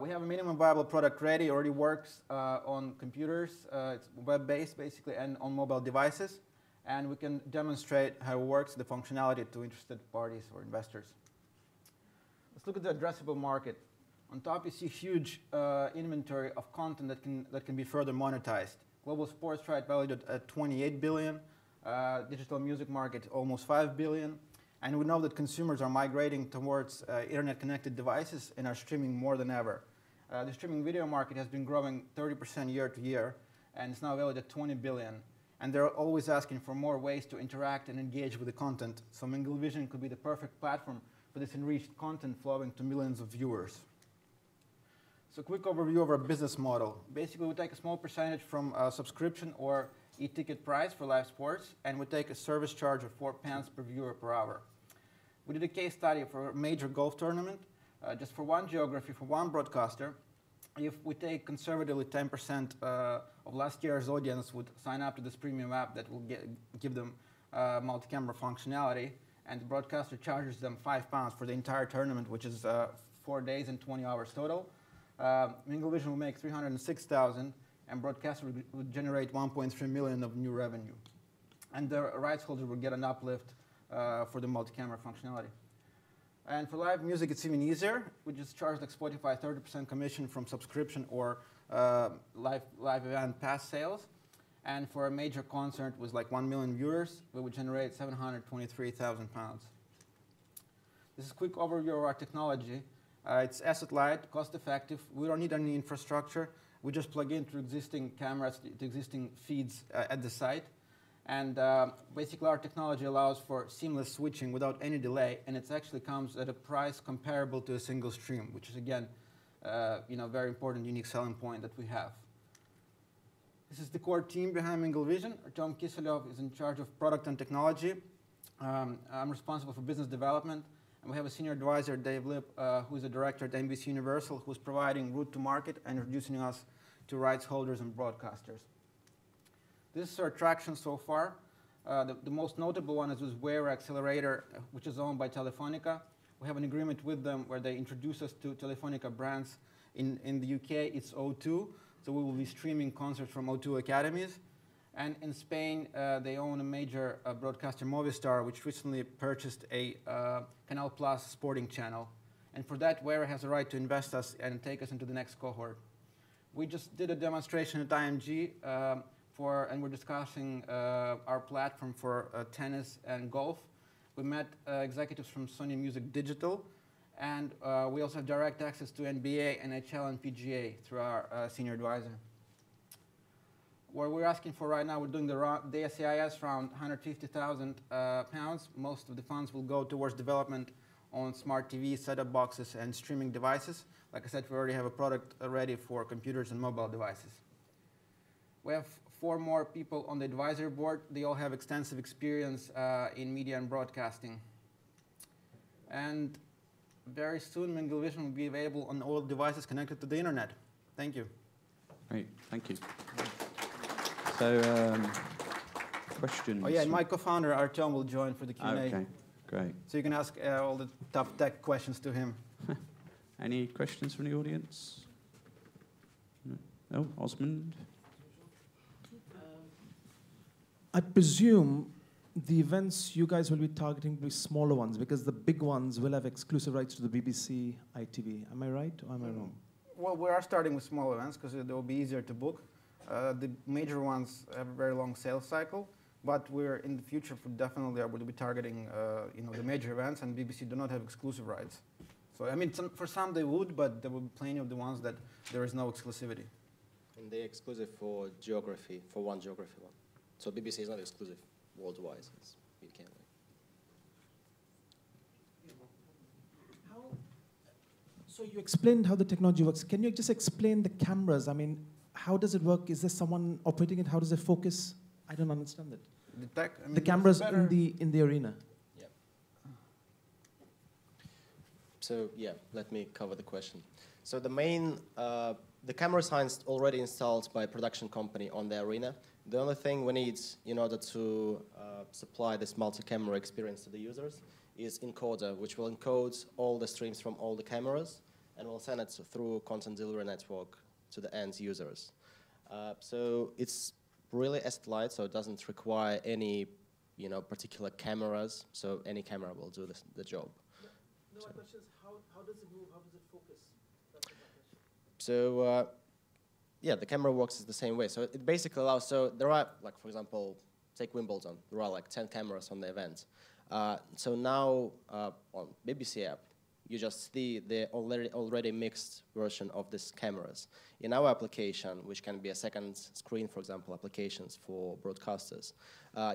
We have a minimum viable product ready. It already works on computers. It's web-based, basically, and on mobile devices. And we can demonstrate how it works, the functionality to interested parties or investors. Let's look at the addressable market. On top, you see huge inventory of content that can be further monetized. Global sports rights valued at 28 billion. Digital music market almost 5 billion. And we know that consumers are migrating towards internet-connected devices and are streaming more than ever. The streaming video market has been growing 30% year to year, and it's now valued at 20 billion. And they're always asking for more ways to interact and engage with the content. So MinglVision could be the perfect platform for this enriched content flowing to millions of viewers. So quick overview of our business model. Basically, we take a small percentage from a subscription or e-ticket price for live sports, and we take a service charge of 4 pence per viewer per hour. We did a case study for a major golf tournament, just for one geography, for one broadcaster. If we take conservatively 10% of last year's audience would sign up to this premium app that will give them multi-camera functionality, and the broadcaster charges them £5 for the entire tournament, which is 4 days and 20 hours total. MinglVision will make 306,000, and broadcaster would generate 1.3 million of new revenue. And the rights holder will get an uplift for the multi-camera functionality. And for live music, it's even easier. We just charge like Spotify 30% commission from subscription or live event pass sales. And for a major concert with like 1 million viewers, we would generate 723,000 pounds. This is a quick overview of our technology. It's asset light, cost effective. We don't need any infrastructure. We just plug into existing cameras, to existing feeds at the site. And basically, our technology allows for seamless switching without any delay, and it actually comes at a price comparable to a single stream, which is, again, very important, unique selling point that we have. This is the core team behind MinglVision. Tom Kiselyov is in charge of product and technology. I'm responsible for business development. And we have a senior advisor, Dave Lip, who is a director at NBC Universal, who's providing route to market and introducing us to rights holders and broadcasters. This is our traction so far. The most notable one is with Wear Accelerator, which is owned by Telefonica. We have an agreement with them where they introduce us to Telefonica brands. In the UK, it's O2, so we will be streaming concerts from O2 academies. And in Spain, they own a major broadcaster, Movistar, which recently purchased a Canal Plus sporting channel. And for that, Wear has a right to invest us and take us into the next cohort. We just did a demonstration at IMG, and we're discussing our platform for tennis and golf. We met executives from Sony Music Digital, and we also have direct access to NBA, NHL, and PGA through our senior advisor. What we're asking for right now, we're doing the SEIS round, £150,000. Most of the funds will go towards development on smart TV, set-top boxes, and streaming devices. Like I said, we already have a product ready for computers and mobile devices. We have 4 more people on the advisory board. They all have extensive experience in media and broadcasting. And very soon, MinglVision will be available on all devices connected to the internet. Thank you. Great, thank you. So, questions? Oh yeah, and my co-founder, Artyom, will join for the Q&A. Okay, great. So you can ask all the tough tech questions to him. Any questions from the audience? No? Oh, Osmond? I presume the events you guys will be targeting will be smaller ones because the big ones will have exclusive rights to the BBC, ITV. Am I right or am I wrong? Well, we are starting with small events because they will be easier to book. The major ones have a very long sales cycle, but we're in the future definitely will be targeting the major events, and BBC do not have exclusive rights. So I mean, for some they would, but there will be plenty of the ones that there is no exclusivity. And they're exclusive for geography, for one geography one. So BBC is not exclusive worldwide. It's UK. So you explained how the technology works. Can you just explain the cameras? I mean, how does it work? Is there someone operating it? How does it focus? I don't understand it. The tech, I mean, the cameras in the arena. Yeah. So yeah, let me cover the question. So the main, the camera signs already installed by a production company on the arena. The only thing we need in order to supply this multi-camera experience to the users is encoder, which will encode all the streams from all the cameras and will send it through content delivery network to the end users. So it's really asset light, so it doesn't require any particular cameras, so any camera will do the job. No, my question is how does it move, how does it focus? That's my question. So yeah, the camera works the same way. So it basically allows, so there are, like for example, take Wimbledon, there are like 10 cameras on the event. So now on BBC app, you just see the already mixed version of these cameras. In our application, which can be a second screen, for example, applications for broadcasters,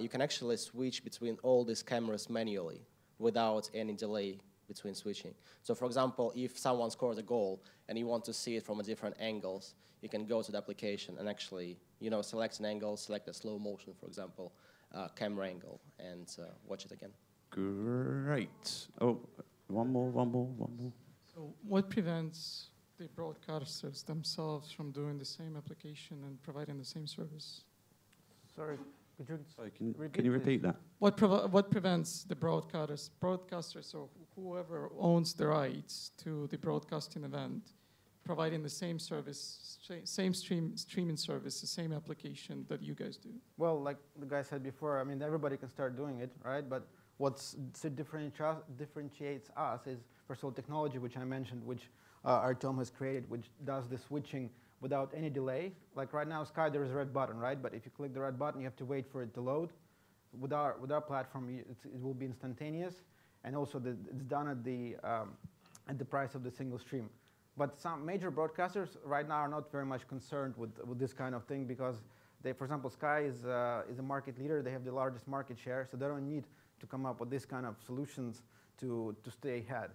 you can actually switch between all these cameras manually without any delay between switching. So for example, if someone scores a goal and you want to see it from a different angles, you can go to the application and actually select an angle, select a slow motion, for example, camera angle, and watch it again. Great. Oh, one more. So what prevents the broadcasters themselves from doing the same application and providing the same service? Sorry, can you repeat that? What prevents the broadcasters or whoever owns the rights to the broadcasting event providing the same service, same streaming service, the same application that you guys do? Well, like the guy said before, I mean, everybody can start doing it, right? But what differentiates us is, first of all, technology, which I mentioned, which Artyom has created, which does the switching without any delay. Like right now, Sky, there is a red button, right? But if you click the red button, you have to wait for it to load. With our platform, it will be instantaneous, and also it's done at the price of the single stream. But some major broadcasters right now are not very much concerned with this kind of thing because they, for example, Sky is a market leader. They have the largest market share, so they don't need to come up with this kind of solutions to stay ahead.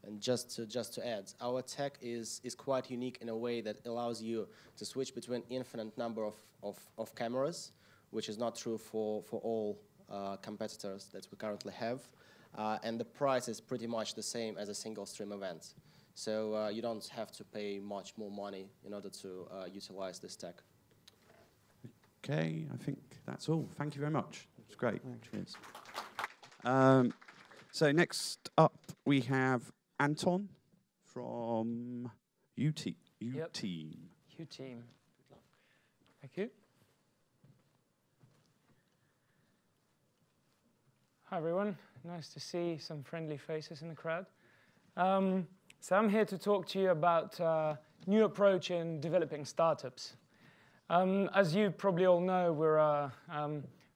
And just to add, our tech is quite unique in a way that allows you to switch between infinite number of cameras, which is not true for all competitors that we currently have. And the price is pretty much the same as a single stream event. So you don't have to pay much more money in order to utilize this tech. Okay, I think that's all. Thank you very much. It's great. Cheers. So next up we have Anton from Youteam. Youteam. Thank you. Hi everyone. Nice to see some friendly faces in the crowd. So I'm here to talk to you about new approach in developing startups. As you probably all know, we're a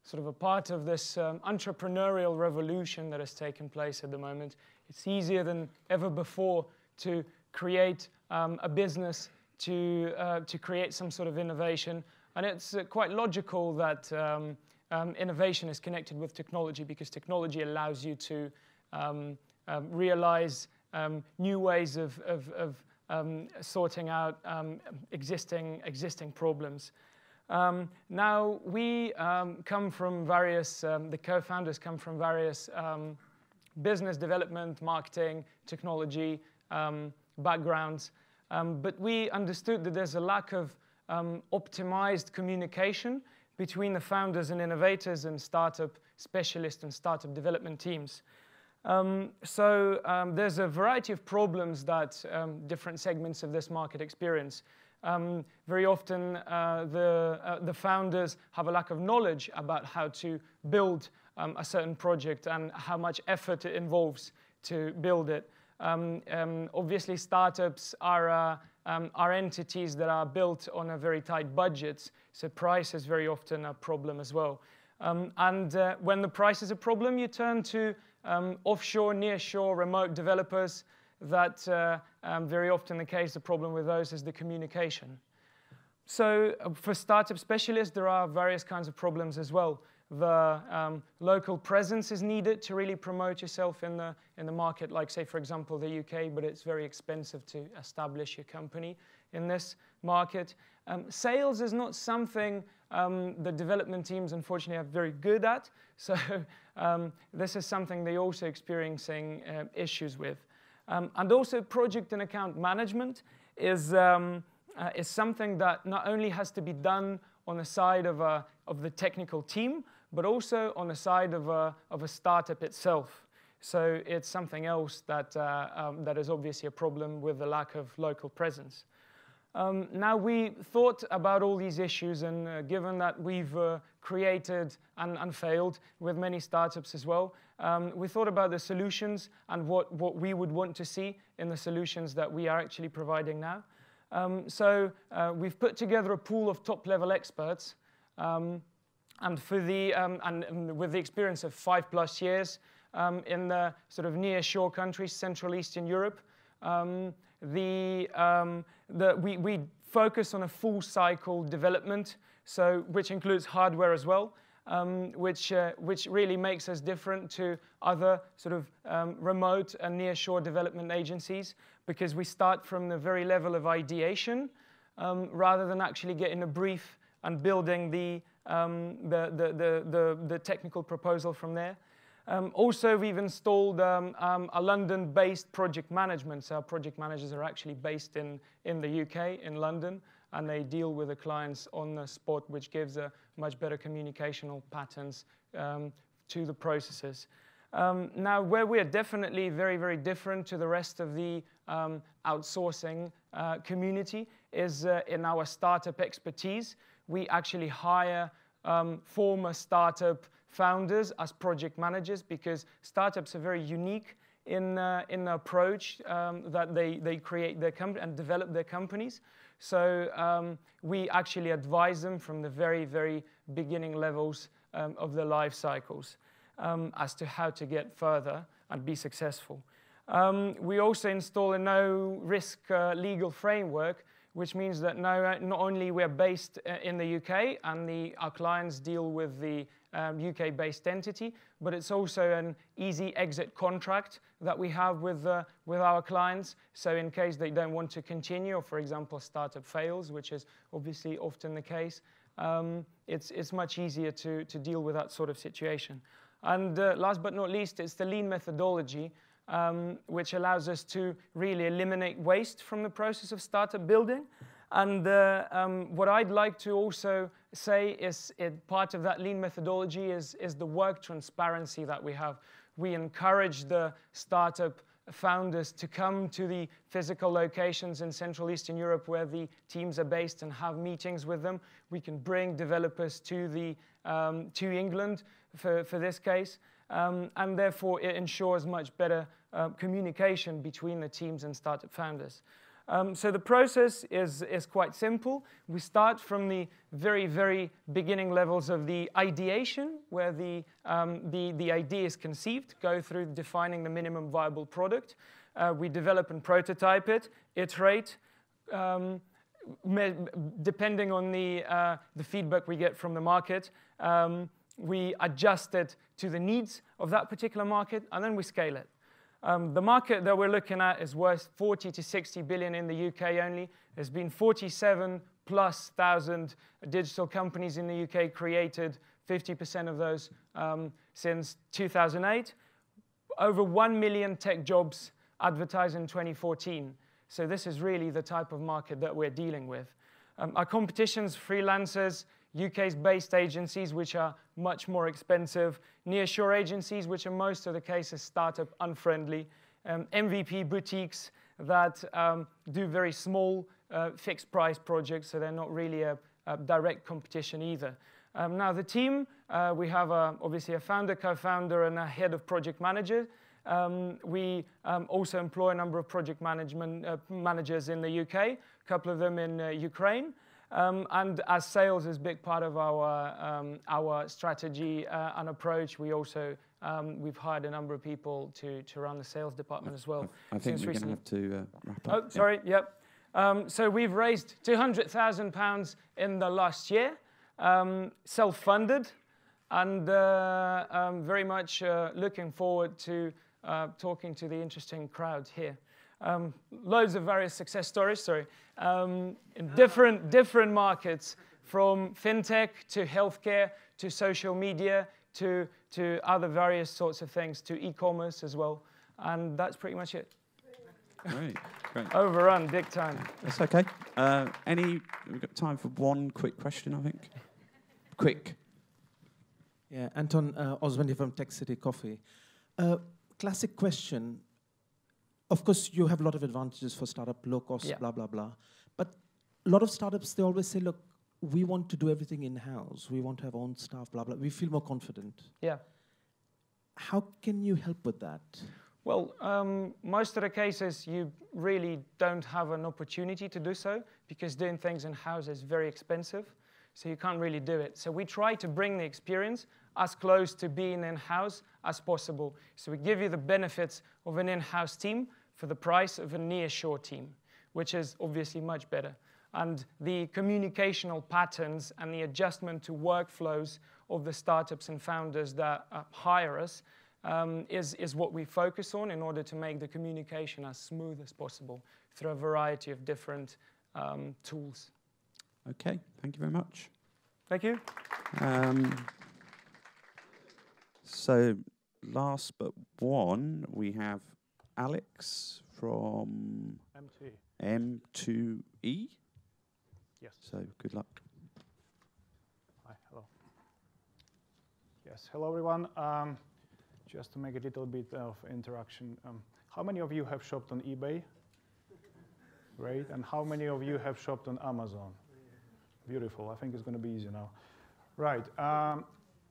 sort of a part of this entrepreneurial revolution that has taken place at the moment. It's easier than ever before to create a business, to create some sort of innovation. And it's quite logical that innovation is connected with technology, because technology allows you to realize new ways of sorting out existing problems. Now, we come from various, the co-founders come from various business development, marketing, technology backgrounds, but we understood that there's a lack of optimized communication between the founders and innovators and startup specialists and startup development teams. There's a variety of problems that different segments of this market experience. Very often, the founders have a lack of knowledge about how to build a certain project and how much effort it involves to build it. Obviously, startups are entities that are built on a very tight budget, so price is very often a problem as well. When the price is a problem, you turn to offshore, nearshore, remote developers. That very often the case. The problem with those is the communication. So for startup specialists, there are various kinds of problems as well. The local presence is needed to really promote yourself in the market, like, say, for example, the UK, but it's very expensive to establish your company in this market. Sales is not something the development teams, unfortunately, are very good at. So this is something they're also experiencing issues with. And also project and account management is something that not only has to be done on the side of the technical team, but also on the side of a startup itself. So it's something else that is obviously a problem with the lack of local presence. Now, we thought about all these issues, and given that we've created and failed with many startups as well, we thought about the solutions and what we would want to see in the solutions that we are actually providing now. We've put together a pool of top-level experts, and with the experience of 5+ years in the sort of near-shore countries, Central Eastern Europe, we focus on a full cycle development, which includes hardware as well, which really makes us different to other sort of remote and nearshore development agencies, because we start from the very level of ideation rather than actually getting a brief and building the technical proposal from there. Also, we've installed a London-based project management. So our project managers are actually based in the UK, in London, and they deal with the clients on the spot, which gives a much better communicational patterns to the processes. Now, where we are definitely very, very different to the rest of the outsourcing community is in our startup expertise. We actually hire former startup founders as project managers, because startups are very unique in the approach that they create their company and develop their companies. So we actually advise them from the very, very beginning levels of their life cycles as to how to get further and be successful. We also install a no-risk legal framework, which means that not only we're based in the UK and our clients deal with the UK-based entity, but it's also an easy exit contract that we have with our clients. So in case they don't want to continue, or for example, a startup fails, which is obviously often the case, it's much easier to deal with that sort of situation. And last but not least, it's the lean methodology, which allows us to really eliminate waste from the process of startup building. And what I'd like to also say is part of that lean methodology is the work transparency that we have. We encourage the startup founders to come to the physical locations in Central Eastern Europe where the teams are based and have meetings with them. We can bring developers to England for this case. And therefore, it ensures much better communication between the teams and startup founders. So the process is quite simple. We start from the very, very beginning levels of the ideation, where the idea is conceived, go through defining the minimum viable product. We develop and prototype it, iterate, depending on the feedback we get from the market. We adjust it to the needs of that particular market, and then we scale it. The market that we're looking at is worth 40 to 60 billion in the UK only. There's been 47,000+ digital companies in the UK created, 50% of those since 2008. Over 1 million tech jobs advertised in 2014. So this is really the type of market that we're dealing with. Our competition's freelancers, UK-based agencies, which are much more expensive, nearshore agencies, which in most of the cases startup unfriendly, MVP boutiques that do very small fixed price projects, so they're not really a direct competition either. Now the team, we have obviously a founder, co-founder, and a head of project manager. We also employ a number of project managers in the UK, a couple of them in Ukraine. And as sales is a big part of our strategy and approach, we also we've hired a number of people to run the sales department as well. I think we're going to have to wrap up. Oh, sorry, yep. So we've raised £200,000 in the last year, self-funded, and very much looking forward to talking to the interesting crowd here. Loads of various success stories, in different markets, from fintech to healthcare to social media to other various sorts of things, to e-commerce as well. And that's pretty much it. Great. Overrun, big time. That's okay. We've got time for one quick question, I think. Quick. Yeah, Anton Oswandi from Tech City Coffee. Classic question. Of course, you have a lot of advantages for startup, low cost, blah, blah, blah. But a lot of startups, they always say, look, we want to do everything in-house. We want to have our own staff, blah, blah. We feel more confident. Yeah. How can you help with that? Well, most of the cases, you really don't have an opportunity to do so, because doing things in-house is very expensive. So you can't really do it. So we try to bring the experience as close to being in-house as possible. So we give you the benefits of an in-house team for the price of a nearshore team, which is obviously much better. And the communicational patterns and the adjustment to workflows of the startups and founders that hire us is what we focus on in order to make the communication as smooth as possible through a variety of different tools. Okay, thank you very much. Thank you. So last but one, we have Alex from M2E. Yes. So good luck. Hi, hello. Yes, hello everyone. Just to make a little bit of interaction, how many of you have shopped on eBay? Great. And how many of you have shopped on Amazon? Beautiful. I think it's going to be easy now. Right.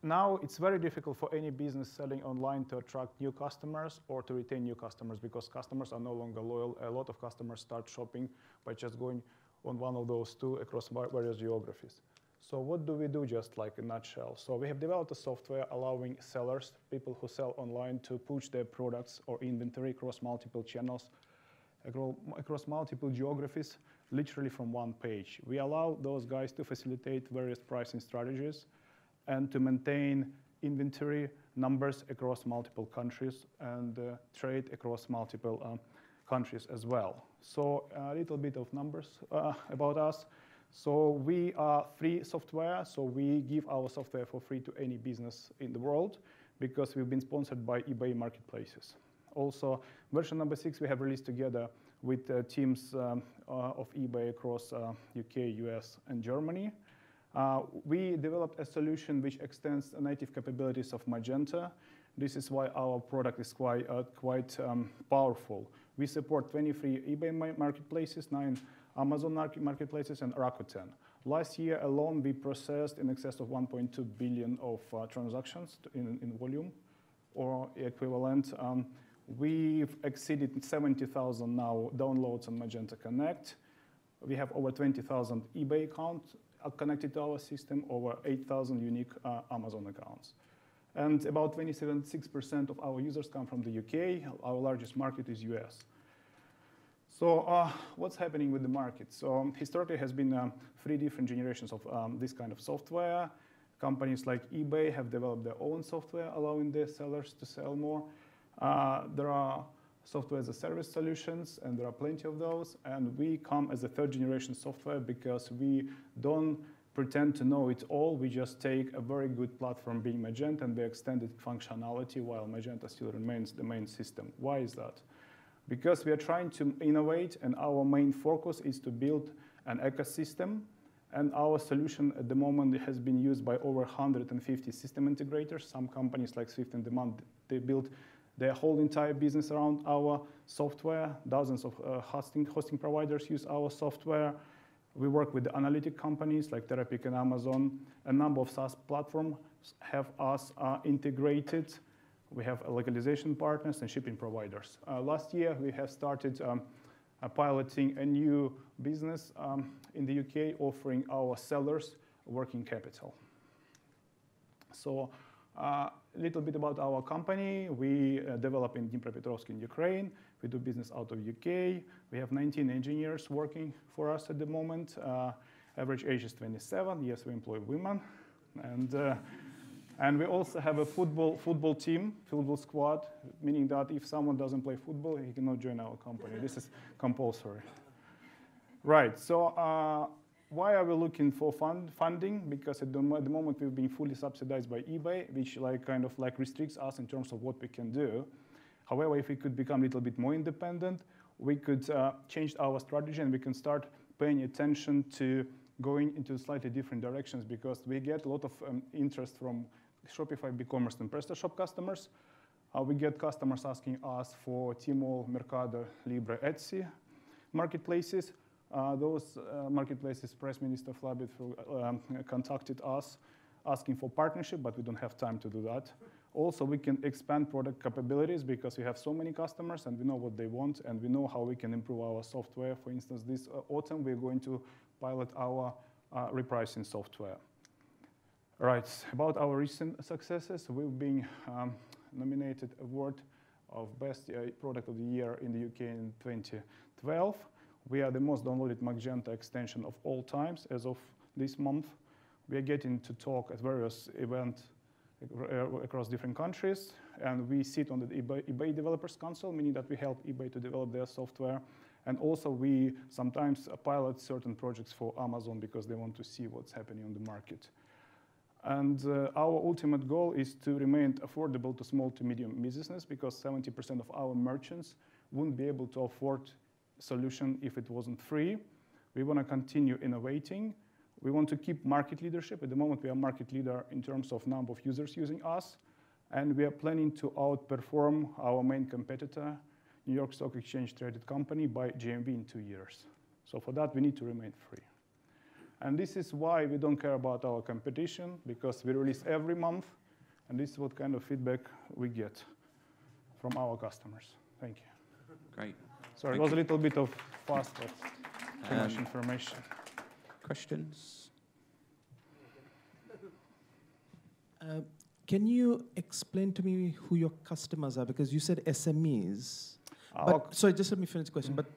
Now it's very difficult for any business selling online to attract new customers or to retain new customers, because customers are no longer loyal. A lot of customers start shopping by just going on one of those two across various geographies. So what do we do, just like in a nutshell? So we have developed a software allowing sellers, people who sell online, to push their products or inventory across multiple channels, across multiple geographies, literally from one page. We allow those guys to facilitate various pricing strategies and to maintain inventory numbers across multiple countries and trade across multiple countries as well. So a little bit of numbers about us. So we are free software, so we give our software for free to any business in the world, because we've been sponsored by eBay marketplaces. Also, version number 6 we have released together with teams of eBay across UK, US, and Germany. We developed a solution which extends the native capabilities of Magenta. This is why our product is quite powerful. We support 23 eBay marketplaces, 9 Amazon marketplaces, and Rakuten. Last year alone, we processed in excess of 1.2 billion of transactions in volume, or equivalent. We've exceeded 70,000 now downloads on Magenta Connect. We have over 20,000 eBay accounts connected to our system, over 8,000 unique Amazon accounts. And about 26% of our users come from the UK. Our largest market is US. So what's happening with the market? So historically has been 3 different generations of this kind of software. Companies like eBay have developed their own software, allowing their sellers to sell more. There are software as a service solutions, and there are plenty of those. And we come as a 3rd generation software because we don't pretend to know it all. We just take a very good platform being Magenta and we extended functionality while Magenta still remains the main system. Why is that? Because we are trying to innovate, and our main focus is to build an ecosystem. And our solution at the moment has been used by over 150 system integrators. Some companies like Swift and Demand, they built their whole entire business around our software. Dozens of hosting providers use our software. We work with the analytic companies like Therapeutic and Amazon. A number of SaaS platforms have us integrated. We have localization partners and shipping providers. Last year, we have started piloting a new business in the UK, offering our sellers working capital. So a little bit about our company. We develop in Dnipropetrovsk in Ukraine. We do business out of UK. We have 19 engineers working for us at the moment. Average age is 27. Yes, we employ women. And we also have a football team, football squad, meaning that if someone doesn't play football, he cannot join our company. This is compulsory. Right, so why are we looking for funding? Because at the moment we've been fully subsidized by eBay, which restricts us in terms of what we can do. However, if we could become a little bit more independent, we could change our strategy and we can start paying attention to going into slightly different directions, because we get a lot of interest from Shopify, BigCommerce, and PrestaShop customers. We get customers asking us for Tmall, Mercado, Libre, Etsy marketplaces. Those marketplaces, Prime Minister Flabit contacted us asking for partnership, but we don't have time to do that. Also, we can expand product capabilities because we have so many customers and we know what they want and we know how we can improve our software. For instance, this autumn, we're going to pilot our repricing software. Right, about our recent successes, we've been nominated award of Best Product of the Year in the UK in 2012. We are the most downloaded Magenta extension of all times as of this month. We are getting to talk at various events across different countries, and we sit on the eBay Developers Council, meaning that we help eBay to develop their software. And also we sometimes pilot certain projects for Amazon because they want to see what's happening on the market. And our ultimate goal is to remain affordable to small to medium business, because 70% of our merchants wouldn't be able to afford a solution if it wasn't free. We want to continue innovating. We want to keep market leadership. At the moment, we are market leader in terms of number of users using us. And we are planning to outperform our main competitor, New York Stock Exchange traded company, by GMV in 2 years. So for that, we need to remain free. And this is why we don't care about our competition, because we release every month, and this is what kind of feedback we get from our customers. Thank you. Great. Sorry, it was a little bit of fast, but too much information. Questions? Can you explain to me who your customers are? Because you said SMEs. Sorry, just let me finish the question. But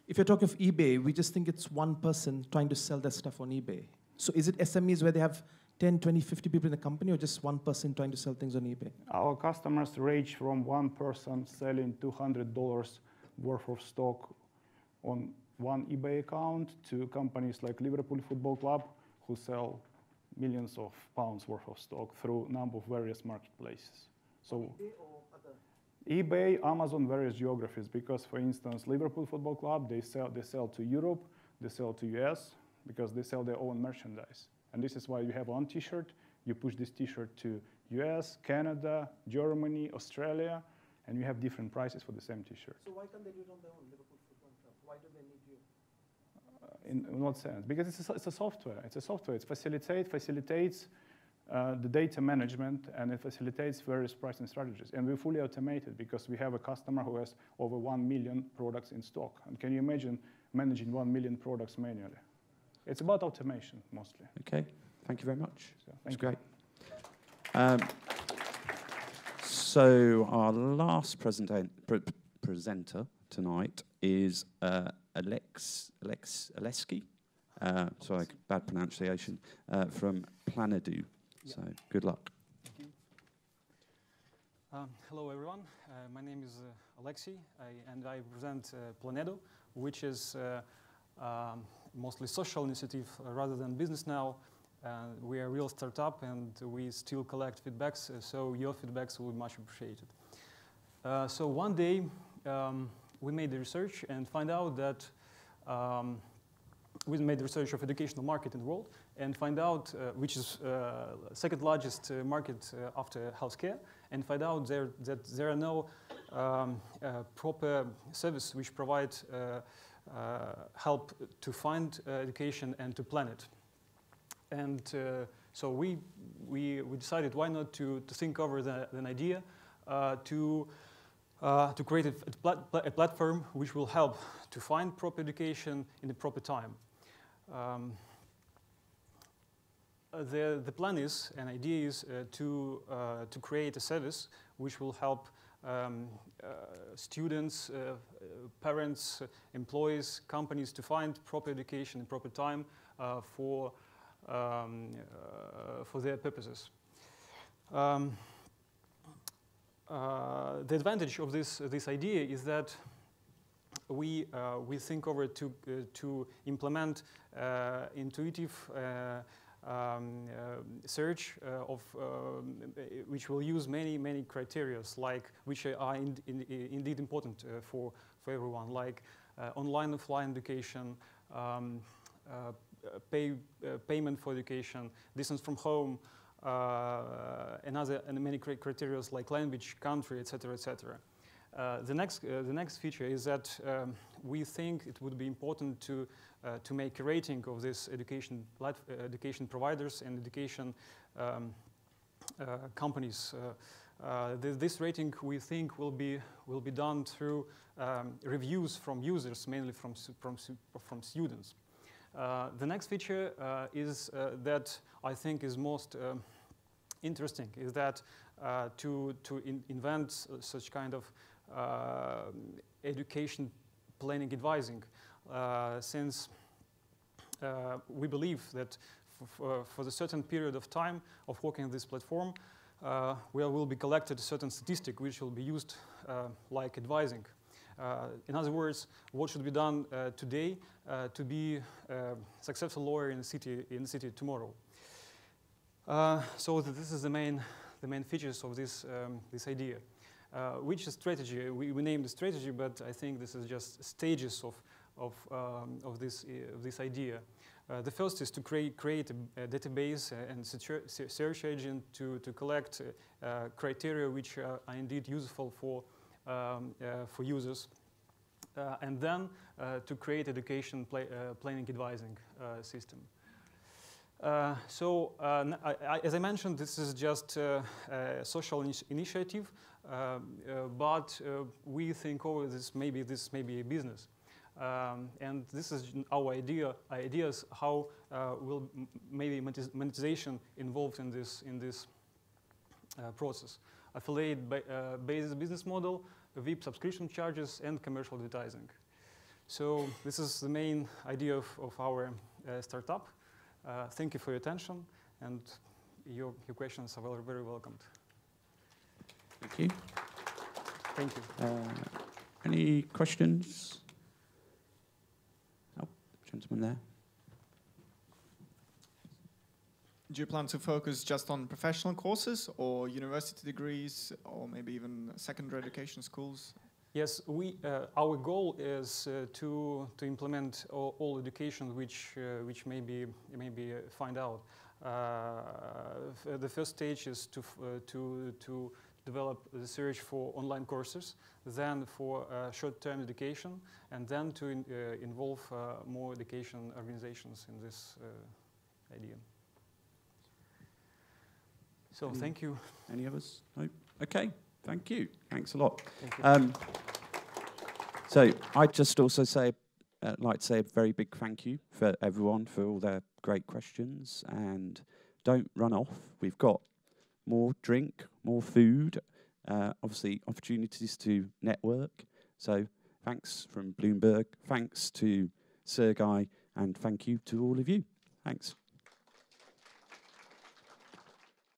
if you're talking of eBay, we just think it's one person trying to sell their stuff on eBay. So is it SMEs where they have 10, 20, 50 people in the company, or just one person trying to sell things on eBay? Our customers range from one person selling $200 worth of stock on one eBay account to companies like Liverpool Football Club, who sell millions of pounds worth of stock through a number of various marketplaces. So eBay or other? eBay, Amazon, various geographies, because, for instance, Liverpool Football Club, they sell to Europe, they sell to US, because they sell their own merchandise. And this is why you have one T-shirt, you push this T-shirt to US, Canada, Germany, Australia, and you have different prices for the same T-shirt. So why can't they do it on their own, Liverpool Football Club? Why do they need you? In what sense? Because it's a software. It's a software. It facilitates the data management, and it facilitates various pricing strategies. And we fully automate it because we have a customer who has over 1 million products in stock. And can you imagine managing 1 million products manually? It's about automation mostly. Okay, thank you very much. So, that's great. So our last presenter tonight is Aleski. Sorry, bad pronunciation, from Planedu. Yeah. So good luck. Thank you. Hello, everyone. My name is Alexei, and I present Planedu, which is mostly social initiative rather than business now. We are a real startup, and we still collect feedbacks, so your feedbacks will be much appreciated. So one day, we made the research and find out that we made the research of educational market in the world and find out which is second largest market after healthcare, and find out that there are no proper service which provide help to find education and to plan it. And so we decided why not to think over an idea to create a platform which will help to find proper education in the proper time. The plan is, an idea is to create a service which will help students, parents, employees, companies to find proper education in proper time for their purposes. The advantage of this idea is that we think over to implement intuitive search of which will use many criteria, like which are indeed important for everyone, like online, offline education, payment for education, distance from home, and many criteria like language, country, etc., etc. The next feature is that we think it would be important to make a rating of this education providers and education companies. This rating, we think, will be done through reviews from users, mainly from students. The next feature is that I think is most interesting, is that to invent such kind of education planning advising, since we believe that for the certain period of time of working on this platform, where will be collected a certain statistic which will be used like advising. In other words, what should be done today to be a successful lawyer in the city tomorrow. So this is the main features of this idea. Which strategy? We named the strategy, but I think this is just stages of this idea. The first is to create a database and search engine to collect criteria which are indeed useful for users, and then to create education planning advising system. As I mentioned, this is just a social initiative, but we think, oh, this may be a business. And this is our ideas how will maybe monetization involved in this process. Affiliate-based business model, VIP subscription charges, and commercial advertising. So this is the main idea of our startup. Thank you for your attention, and your questions are very welcomed. Thank you. Thank you. Any questions? Oh, gentleman there. Do you plan to focus just on professional courses or university degrees or maybe even secondary education schools? Yes, our goal is to implement all education which maybe find out. The first stage is to develop the search for online courses, then for short-term education, and then to involve more education organizations in this idea. So thank you. Any others? No? Okay, thank you. Thanks a lot. Thank you. So I'd just also say, like to say a very big thank you for everyone for all their great questions, and don't run off. We've got more drink, more food, obviously opportunities to network. So thanks from Bloomberg, thanks to Sergei, and thank you to all of you. Thanks.